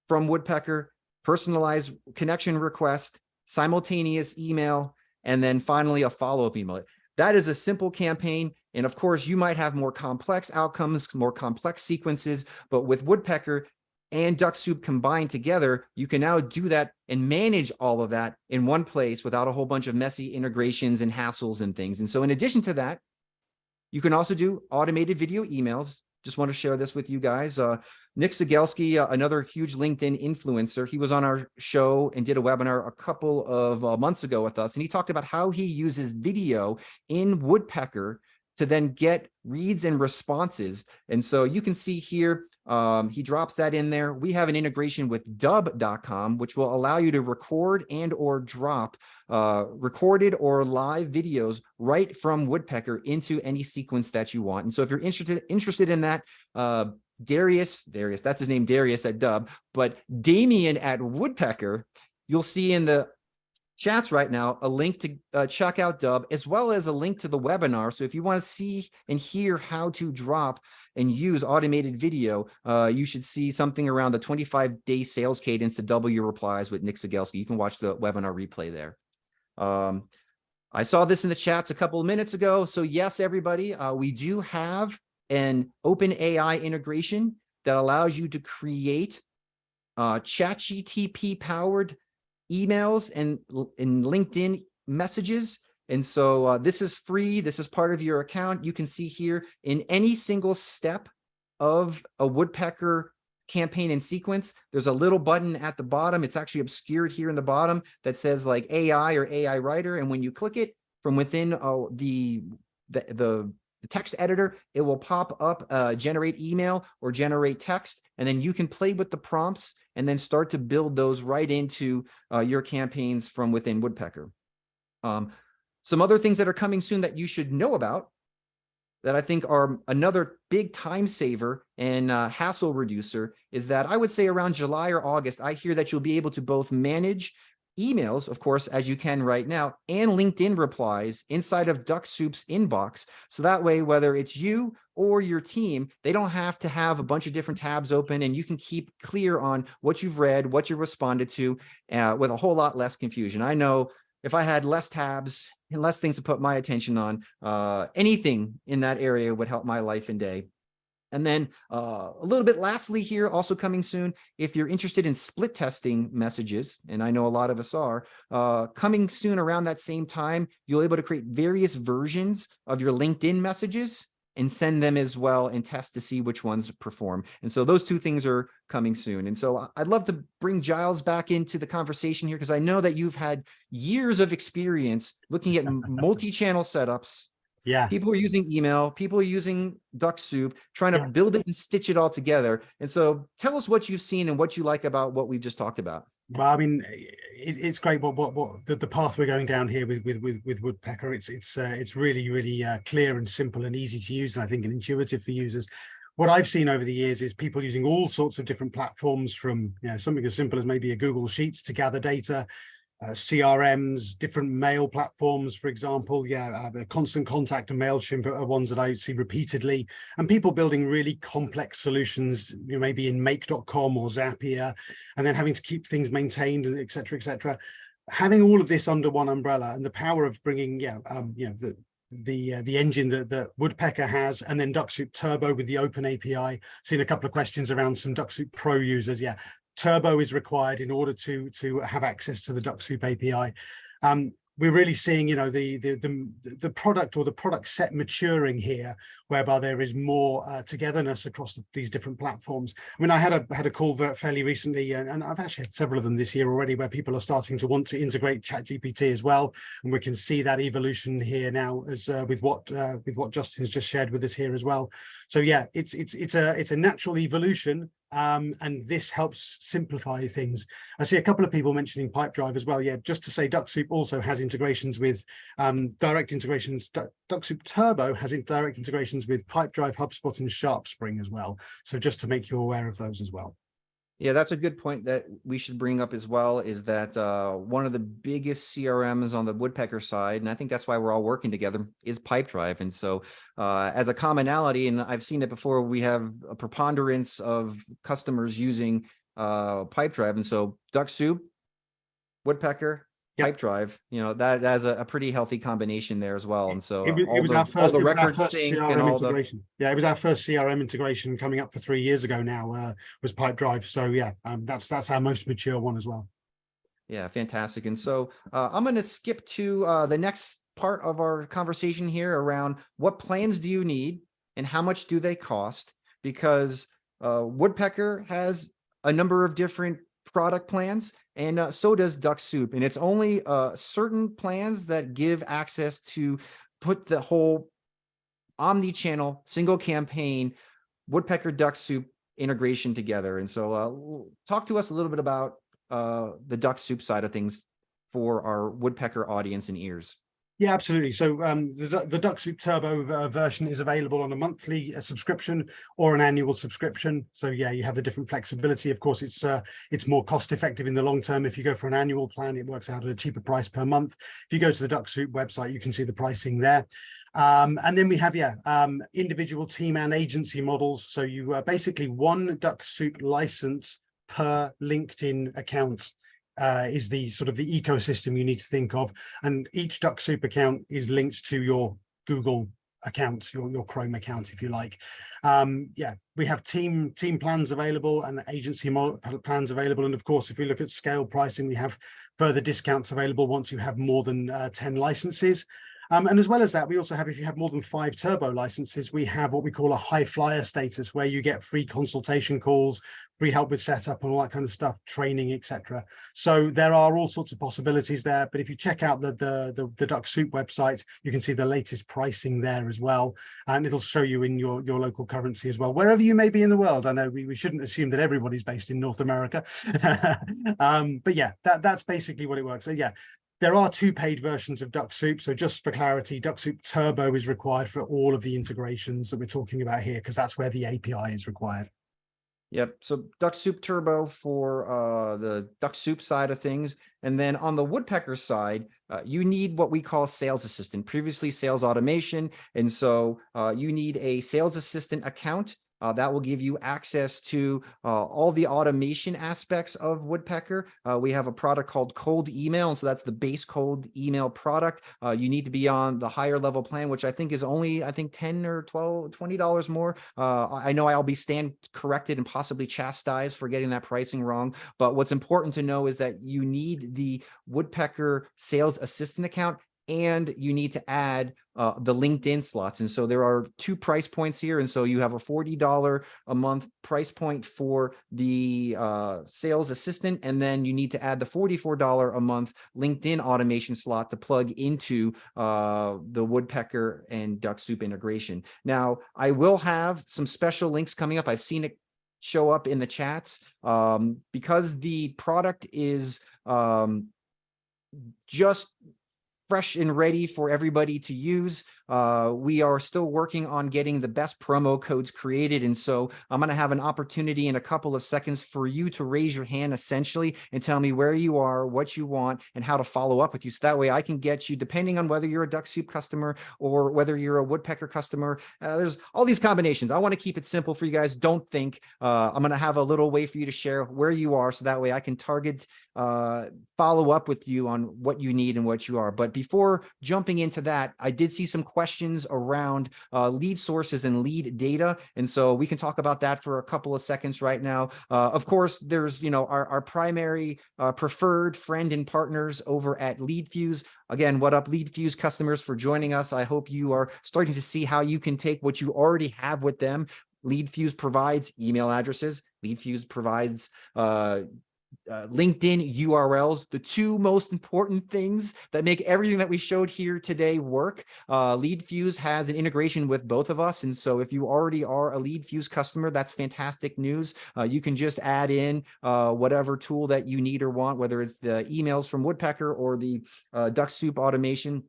from Woodpecker, personalized connection request, simultaneous email, and then finally a follow-up email. That is a simple campaign. And of course, you might have more complex outcomes, more complex sequences, but with Woodpecker and Dux-Soup combined together, you can now do that and manage all of that in one place without a whole bunch of messy integrations and hassles and things. And so in addition to that, you can also do automated video emails. Just want to share this with you guys. Nick Cegelski, another huge LinkedIn influencer, he was on our show and did a webinar a couple of months ago with us. And he talked about how he uses video in Woodpecker to then get reads and responses. And so you can see here, he drops that in there. We have an integration with dub.com, which will allow you to record and or drop recorded or live videos right from Woodpecker into any sequence that you want. And so if you're interested in that, Darius, that's his name, Darius at Dub, but Damien at Woodpecker, you'll see in the chats right now a link to check out Dub, as well as a link to the webinar. So if you want to see and hear how to drop and use automated video, you should see something around the 25-day sales cadence to double your replies with Nick Cegelski. You can watch the webinar replay there. I saw this in the chats a couple of minutes ago. So yes, everybody, we do have an OpenAI integration that allows you to create ChatGPT powered emails and LinkedIn messages. And so this is free. This is part of your account. You can see here in any single step of a Woodpecker campaign and sequence, there's a little button at the bottom. It's actually obscured here in the bottom that says like AI or AI writer. And when you click it from within the text editor, it will pop up generate email or generate text. And then you can play with the prompts and then start to build those right into your campaigns from within Woodpecker. Some other things that are coming soon that you should know about that I think are another big time saver and hassle reducer is that I would say around July or August, I hear that you'll be able to both manage emails, of course, as you can right now, and LinkedIn replies inside of Dux-Soup's inbox. So that way, whether it's you or your team, they don't have to have a bunch of different tabs open, and you can keep clear on what you've read, what you responded to, with a whole lot less confusion. I know if I had less tabs and less things to put my attention on, anything in that area would help my life and day. And then a little bit lastly here, also coming soon, if you're interested in split testing messages, and I know a lot of us are, coming soon around that same time, you'll be able to create various versions of your LinkedIn messages and send them as well and test to see which ones perform. And so those two things are coming soon. And so I'd love to bring Giles back into the conversation here, because I know that you've had years of experience looking at multi-channel setups. Yeah. People are using email, people are using Dux-Soup, trying to build it and stitch it all together. And so tell us what you've seen and what you like about what we've just talked about. Well, I mean, it's great what the path we're going down here with Woodpecker. It's really clear and simple and easy to use, and I think and intuitive for users. What I've seen over the years is people using all sorts of different platforms, from something as simple as maybe a Google Sheets to gather data, CRMs, different mail platforms, for example. The Constant Contact and MailChimp are ones that I see repeatedly, and people building really complex solutions, maybe in make.com or Zapier, and then having to keep things maintained, et cetera, et cetera. Having all of this under one umbrella, and the power of bringing, the engine that Woodpecker has, and then Dux-Soup Turbo with the open API. Seen a couple of questions around some Dux-Soup Pro users. Turbo is required in order to have access to the Dux-Soup API. We're really seeing, the product or the product set maturing here, whereby there is more togetherness across these different platforms. I mean, I had a call fairly recently, and I've actually had several of them this year already, where people are starting to want to integrate ChatGPT as well, and we can see that evolution here now as with what Justin's just shared with us here as well. So yeah, it's a natural evolution. And this helps simplify things. I see a couple of people mentioning Pipedrive as well. Just to say, Dux-Soup also has integrations with direct integrations. Dux-Soup Turbo has direct integrations with Pipedrive, HubSpot, and SharpSpring as well. So just to make you aware of those as well. Yeah, that's a good point that we should bring up as well, is that one of the biggest CRMs on the Woodpecker side, and I think that's why we're all working together, is Pipedrive. And so as a commonality, and I've seen it before, we have a preponderance of customers using Pipedrive. And so Dux-Soup, Woodpecker, Pipedrive, that has a pretty healthy combination there as well. And so it was our first CRM integration. It was our first CRM integration coming up for 3 years ago now, was Pipedrive. So that's our most mature one as well. Yeah, fantastic. And so I'm going to skip to the next part of our conversation here around what plans do you need and how much do they cost, because Woodpecker has a number of different product plans, and so does Dux-Soup, and it's only certain plans that give access to put the whole omni-channel single campaign Woodpecker Dux-Soup integration together. And so talk to us a little bit about the Dux-Soup side of things for our Woodpecker audience and ears. Yeah, absolutely. So the Dux-Soup Turbo version is available on a monthly subscription or an annual subscription. So you have the different flexibility. Of course, it's more cost effective in the long term. If you go for an annual plan, it works out at a cheaper price per month. If you go to the Dux-Soup website, you can see the pricing there. And then we have individual team and agency models. So you basically one Dux-Soup license per LinkedIn account. Is the sort of the ecosystem you need to think of, and each Dux-Soup account is linked to your Google account, your Chrome account, if you like. We have team plans available and agency plans available, and of course, if we look at scale pricing, we have further discounts available once you have more than 10 licenses. And as well as that, we also have, if you have more than 5 Turbo licenses, we have what we call a high flyer status, where you get free consultation calls, free help with setup and all that kind of stuff, training, etc. So there are all sorts of possibilities there. But if you check out the Dux-Soup website, you can see the latest pricing there as well. And it'll show you in your local currency as well, wherever you may be in the world. I know we shouldn't assume that everybody's based in North America. But that's basically what it works. So there are 2 paid versions of Dux-Soup. So just for clarity, Dux-Soup Turbo is required for all of the integrations that we're talking about here, because that's where the API is required. Yep. So Dux-Soup Turbo for the Dux-Soup side of things. And then on the Woodpecker side, you need what we call sales assistant, previously sales automation. And so you need a sales assistant account. That will give you access to all the automation aspects of Woodpecker. We have a product called Cold Email, and so that's the base cold email product. You need to be on the higher level plan, which I think is only, $10 or $20 more. I know I'll be stand corrected and possibly chastised for getting that pricing wrong. But what's important to know is that you need the Woodpecker sales assistant account, and you need to add the LinkedIn slots. And so there are 2 price points here. And so you have a $40 a month price point for the sales assistant. And then you need to add the $44 a month LinkedIn automation slot to plug into the Woodpecker and Dux-Soup integration. Now, I will have some special links coming up. I've seen it show up in the chats. Because the product is just fresh and ready for everybody to use. We are still working on getting the best promo codes created. And so I'm going to have an opportunity in a couple of seconds for you to raise your hand essentially and tell me where you are, what you want, and how to follow up with you. So that way I can get you, depending on whether you're a Dux-Soup customer or whether you're a Woodpecker customer, there's all these combinations. I want to keep it simple for you guys. Don't think I'm going to have a little way for you to share where you are. So that way I can target, follow up with you on what you need and what you are. But before jumping into that, I did see some questions around lead sources and lead data. And so we can talk about that for a couple of seconds right now. Of course, there's, our primary preferred friend and partners over at LeadFuse. Again, what up, LeadFuse customers, for joining us. I hope you are starting to see how you can take what you already have with them. LeadFuse provides email addresses. LeadFuse provides LinkedIn URLs, the two most important things that make everything that we showed here today work. LeadFuse has an integration with both of us. And so if you already are a LeadFuse customer, that's fantastic news. You can just add in whatever tool that you need or want, whether it's the emails from Woodpecker or the Dux-Soup automation.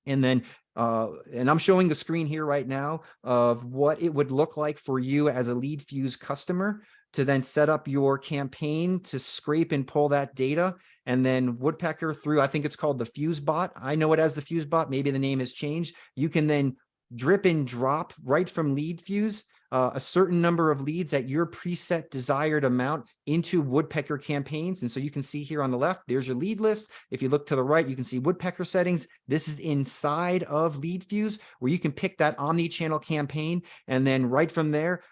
And then and I'm showing the screen here right now of what it would look like for you as a LeadFuse customer to then set up your campaign to scrape and pull that data. And then Woodpecker through, I think it's called the Fuse bot. I know it as the Fuse bot. Maybe the name has changed. You can then drip and drop right from LeadFuse a certain number of leads at your preset desired amount into Woodpecker campaigns. And so you can see here on the left, there's your lead list. If you look to the right, you can see Woodpecker settings. This is inside of LeadFuse where you can pick that omni-channel campaign. And then right from there,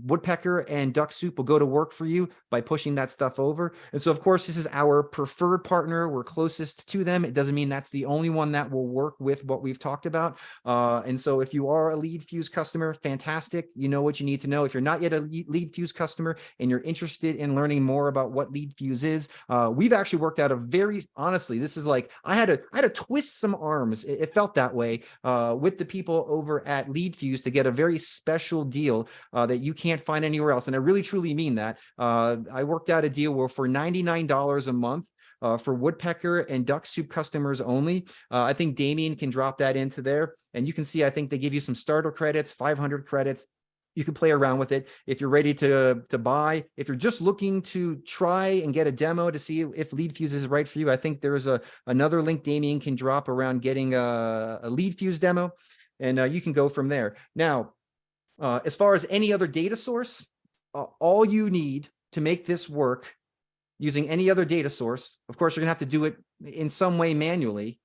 Woodpecker and Dux-Soup will go to work for you by pushing that stuff over. And so, of course, this is our preferred partner. We're closest to them. It doesn't mean that's the only one that will work with what we've talked about. And so if you are a LeadFuse customer, fantastic. You know what you need to know. If you're not yet a LeadFuse customer and you're interested in learning more about what LeadFuse is, we've actually worked out a very, honestly, this is like, I had to twist some arms. It felt that way with the people over at LeadFuse to get a very special deal that you can't find anywhere else. And I really, truly mean that. I worked out a deal where for $99 a month for Woodpecker and Dux-Soup customers only. I think Damien can drop that into there. And you can see, I think they give you some starter credits, 500 credits. You can play around with it if you're ready to buy. If you're just looking to try and get a demo to see if LeadFuse is right for you, I think there's another link Damien can drop around getting a LeadFuse demo. And you can go from there. Now, as far as any other data source, all you need to make this work using any other data source, of course, you're gonna have to do it in some way manually,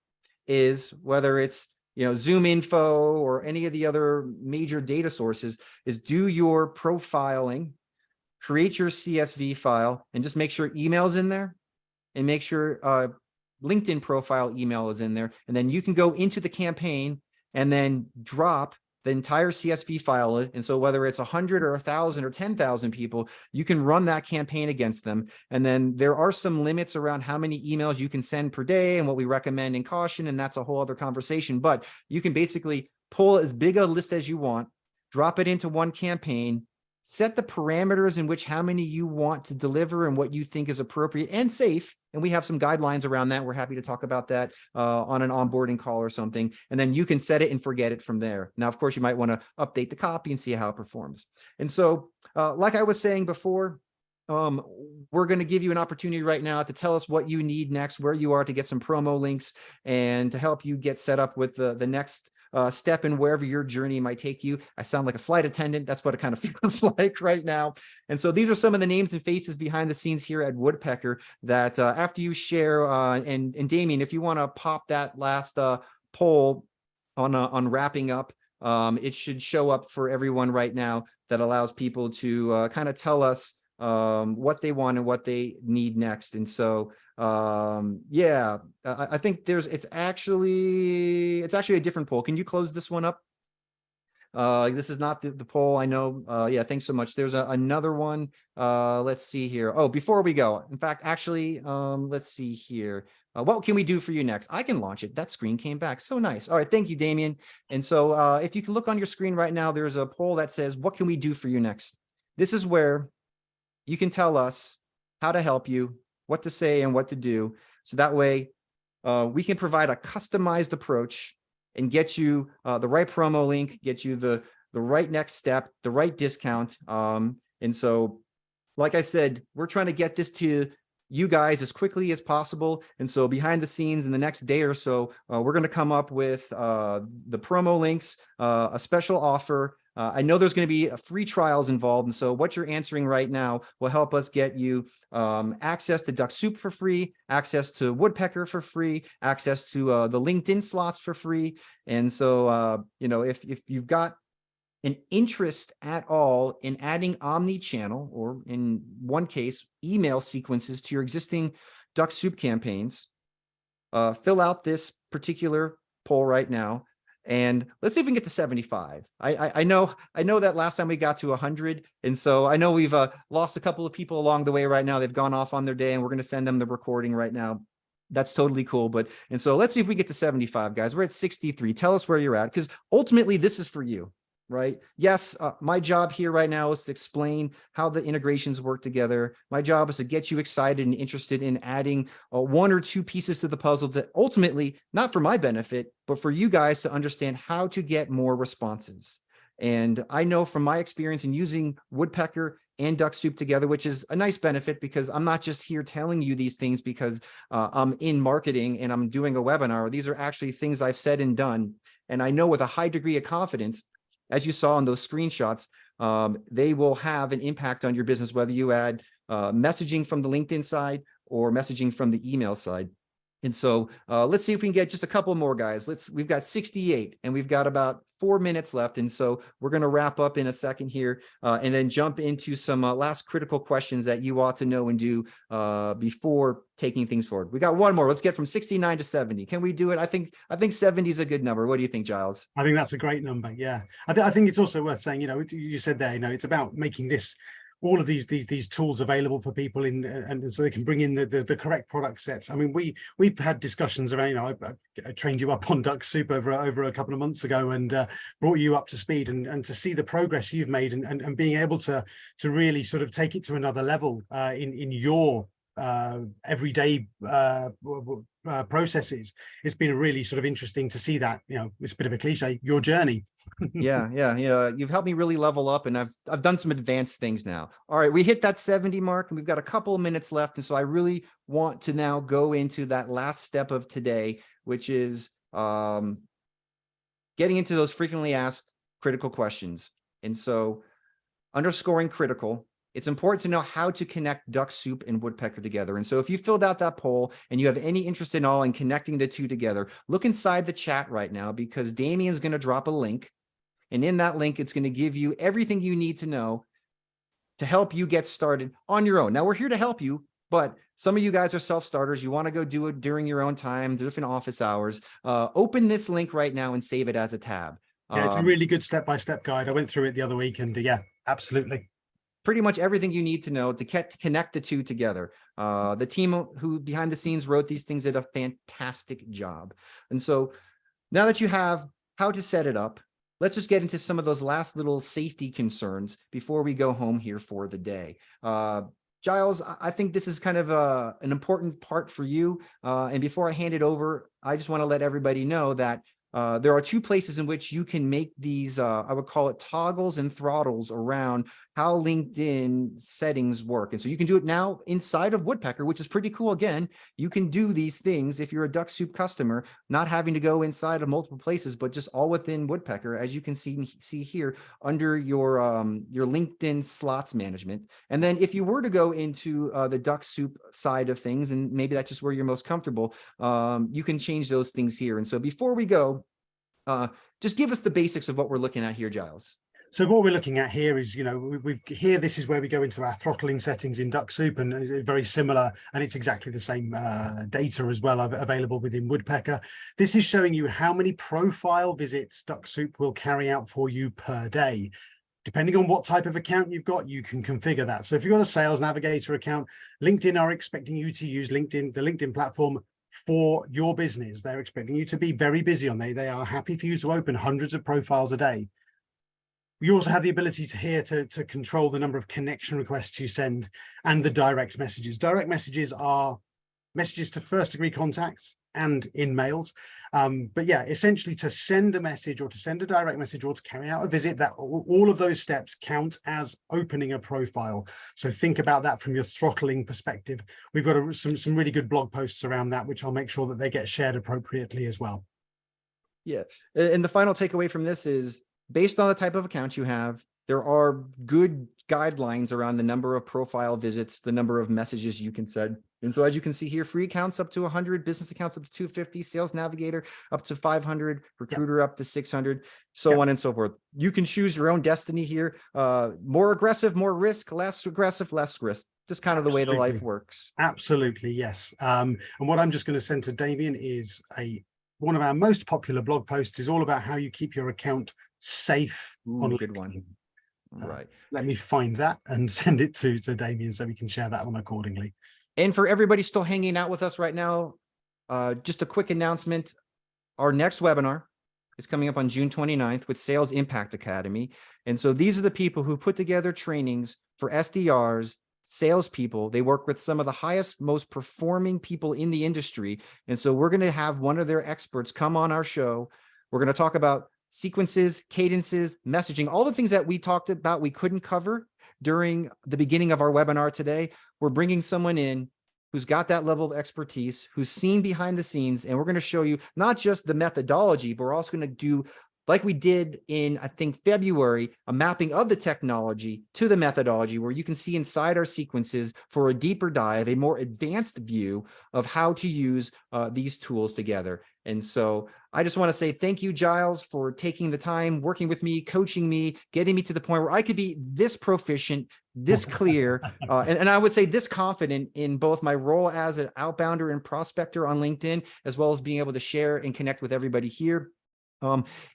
is whether it's Zoom info or any of the other major data sources, is do your profiling, create your CSV file, and just make sure email's in there, and make sure LinkedIn profile email is in there, and then you can go into the campaign and then drop the entire CSV file. And so whether it's 100 or 1,000 or 10,000 people, you can run that campaign against them. And then there are some limits around how many emails you can send per day and what we recommend in caution. And that's a whole other conversation, but you can basically pull as big a list as you want, drop it into one campaign, set the parameters in which how many you want to deliver and what you think is appropriate and safe. And we have some guidelines around that. We're happy to talk about that on an onboarding call or something. And then you can set it and forget it from there. Now, of course, you might want to update the copy and see how it performs. And so, like I was saying before, we're going to give you an opportunity right now to tell us what you need next, where you are to get some promo links and to help you get set up with the next step in wherever your journey might take you. I sound like a flight attendant. That's what it kind of feels like right now. And so these are some of the names and faces behind the scenes here at Woodpecker that after you share, and Damien, if you want to pop that last poll on wrapping up, it should show up for everyone right now. That allows people to kind of tell us what they want and what they need next. And so yeah, I think it's actually a different poll. Can you close this one up? This is not the poll, I know. Yeah, thanks so much. There's another one. Let's see here. Oh, before we go, in fact, actually, let's see here. What can we do for you next? I can launch it. That screen came back. So nice. All right. Thank you, Damien. And so if you can look on your screen right now, there's a poll that says, what can we do for you next? this is where you can tell us how to help you, what to say and what to do. So that way we can provide a customized approach and get you the right promo link, get you the right next step, the right discount. And so, like I said, we're trying to get this to you guys as quickly as possible. And so behind the scenes in the next day or so, we're going to come up with the promo links, a special offer. I know there's going to be free trials involved. And so what you're answering right now will help us get you access to Dux-Soup for free, access to Woodpecker for free, access to the LinkedIn slots for free. And so, if you've got an interest at all in adding omni-channel, or in one case, email sequences to your existing Dux-Soup campaigns, fill out this particular poll right now. And let's see if we can get to 75. I know that last time we got to 100. And so I know we've lost a couple of people along the way right now. They've gone off on their day and we're going to send them the recording right now. That's totally cool. And so let's see if we get to 75, guys. We're at 63. Tell us where you're at, because ultimately this is for you. Right? Yes, my job here right now is to explain how the integrations work together. My job is to get you excited and interested in adding one or two pieces to the puzzle that ultimately, not for my benefit, but for you guys to understand how to get more responses. And I know from my experience in using Woodpecker and Dux-Soup together, which is a nice benefit, because I'm not just here telling you these things because I'm in marketing and I'm doing a webinar. These are actually things I've said and done. And I know with a high degree of confidence, as you saw in those screenshots, they will have an impact on your business, whether you add messaging from the LinkedIn side or messaging from the email side. And so let's see if we can get just a couple more, guys. We've got 68 and we've got about 4 minutes left. And so we're going to wrap up in a second here and then jump into some last critical questions that you ought to know and do before taking things forward. We got one more. Let's get from 69 to 70. Can we do it? I think 70 is a good number. What do you think, Giles? I think that's a great number. Yeah. I think it's also worth saying, you said there, it's about making this, all of these tools available for people and so they can bring in the correct product sets. I mean, we've had discussions around, I trained you up on Dux-Soup over a couple of months ago and brought you up to speed, and to see the progress you've made and being able to really sort of take it to another level in your everyday processes. It's been really sort of interesting to see that, it's a bit of a cliche, your journey. Yeah. You've helped me really level up, and I've done some advanced things now. All right, we hit that 70 mark and we've got a couple of minutes left. And so I really want to now go into that last step of today, which is getting into those frequently asked critical questions. And so underscoring critical, it's important to know how to connect Dux-Soup and Woodpecker together. And so if you filled out that poll and you have any interest in all in connecting the two together, look inside the chat right now, because Damien's going to drop a link. And in that link, it's going to give you everything you need to know to help you get started on your own. Now, we're here to help you, but some of you guys are self-starters. You want to go do it during your own time, different office hours. Open this link right now and save it as a tab. Yeah, it's a really good step-by-step guide. I went through it the other week, and yeah, absolutely. Pretty much everything you need to know to connect the two together. The team who behind the scenes wrote these things did a fantastic job. And so now that you have how to set it up, let's just get into some of those last little safety concerns before we go home here for the day. Giles, I think this is kind of an important part for you. And before I hand it over, I just want to let everybody know that there are two places in which you can make these, I would call it toggles and throttles around how LinkedIn settings work. And so you can do it now inside of Woodpecker, which is pretty cool. Again, you can do these things if you're a Dux-Soup customer, not having to go inside of multiple places, but just all within Woodpecker, as you can see here under your LinkedIn slots management. And then if you were to go into the Dux-Soup side of things, and maybe that's just where you're most comfortable, you can change those things here. And so before we go, just give us the basics of what we're looking at here, Giles. So what we're looking at here is, this is where we go into our throttling settings in Dux-Soup, and it's very similar, and it's exactly the same data as well available within Woodpecker. This is showing you how many profile visits Dux-Soup will carry out for you per day. Depending on what type of account you've got, you can configure that. So if you've got a Sales Navigator account, LinkedIn are expecting you to use the LinkedIn platform for your business. They're expecting you to be very busy on there. They are happy for you to open hundreds of profiles a day. You also have the ability to control the number of connection requests you send and the direct messages. Direct messages are messages to first degree contacts and in mails. But yeah, essentially to send a message or to send a direct message or to carry out a visit, that all of those steps count as opening a profile. So think about that from your throttling perspective. We've got some really good blog posts around that, which I'll make sure that they get shared appropriately as well. Yeah. And the final takeaway from this is, based on the type of account you have, there are good guidelines around the number of profile visits, the number of messages you can send. And so as you can see here, free accounts up to 100, business accounts up to 250, sales navigator up to 500, recruiter up to 600, so on and so forth. You can choose your own destiny here. More aggressive, more risk, less aggressive, less risk. Just kind of the way the life works. Absolutely, yes. And what I'm just going to send to Damien is one of our most popular blog posts is all about how you keep your account safe. On good one. Right. Let me find that and send it to Damien so we can share that one accordingly. And for everybody still hanging out with us right now, just a quick announcement. Our next webinar is coming up on June 29th with Sales Impact Academy. And so these are the people who put together trainings for SDRs, salespeople. They work with some of the highest, most performing people in the industry. And so we're going to have one of their experts come on our show. We're going to talk about sequences, cadences, messaging, all the things that we talked about we couldn't cover during the beginning of our webinar today. We're bringing someone in who's got that level of expertise, who's seen behind the scenes, and we're going to show you not just the methodology, but we're also going to do, like we did in, I think, February, a mapping of the technology to the methodology, where you can see inside our sequences for a deeper dive, a more advanced view of how to use these tools together. And so I just want to say thank you, Giles, for taking the time, working with me, coaching me, getting me to the point where I could be this proficient, this clear, and I would say this confident in both my role as an outbounder and prospector on LinkedIn, as well as being able to share and connect with everybody here.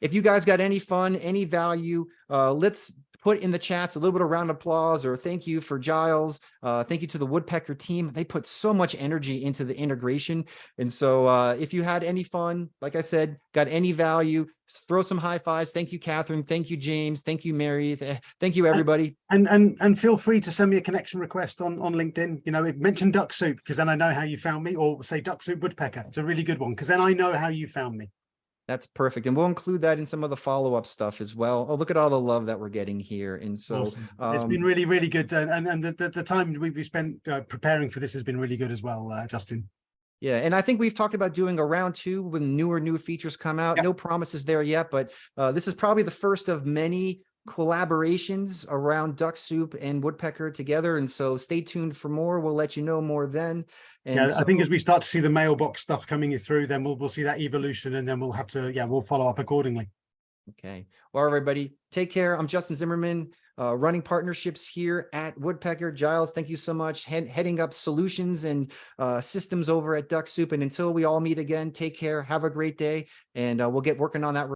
If you guys got any fun, any value, let's put in the chats a little bit of round of applause or thank you for Giles. Thank you to the Woodpecker team. They put so much energy into the integration. And so if you had any fun, like I said, got any value, throw some high fives. Thank you, Catherine. Thank you, James. Thank you, Mary. Thank you, everybody. And feel free to send me a connection request on LinkedIn. You know, mention Dux-Soup, because then I know how you found me, or say Dux-Soup Woodpecker. It's a really good one, because then I know how you found me. That's perfect. And we'll include that in some of the follow-up stuff as well. Oh, look at all the love that we're getting here. And so awesome. It's been really, really good. And the time we've spent preparing for this has been really good as well, Justin. Yeah, and I think we've talked about doing a round 2 when new features come out. No promises there yet, but this is probably the first of many collaborations around Dux-Soup and Woodpecker together. And so stay tuned for more. We'll let you know more then. And yeah, so, I think as we start to see the mailbox stuff coming through, then we'll see that evolution, and then we'll have to, we'll follow up accordingly. Okay. Well, everybody, take care. I'm Justin Zimmerman, running partnerships here at Woodpecker. Giles, thank you so much. Heading up solutions and systems over at Dux-Soup. And until we all meet again, take care. Have a great day. And we'll get working on that.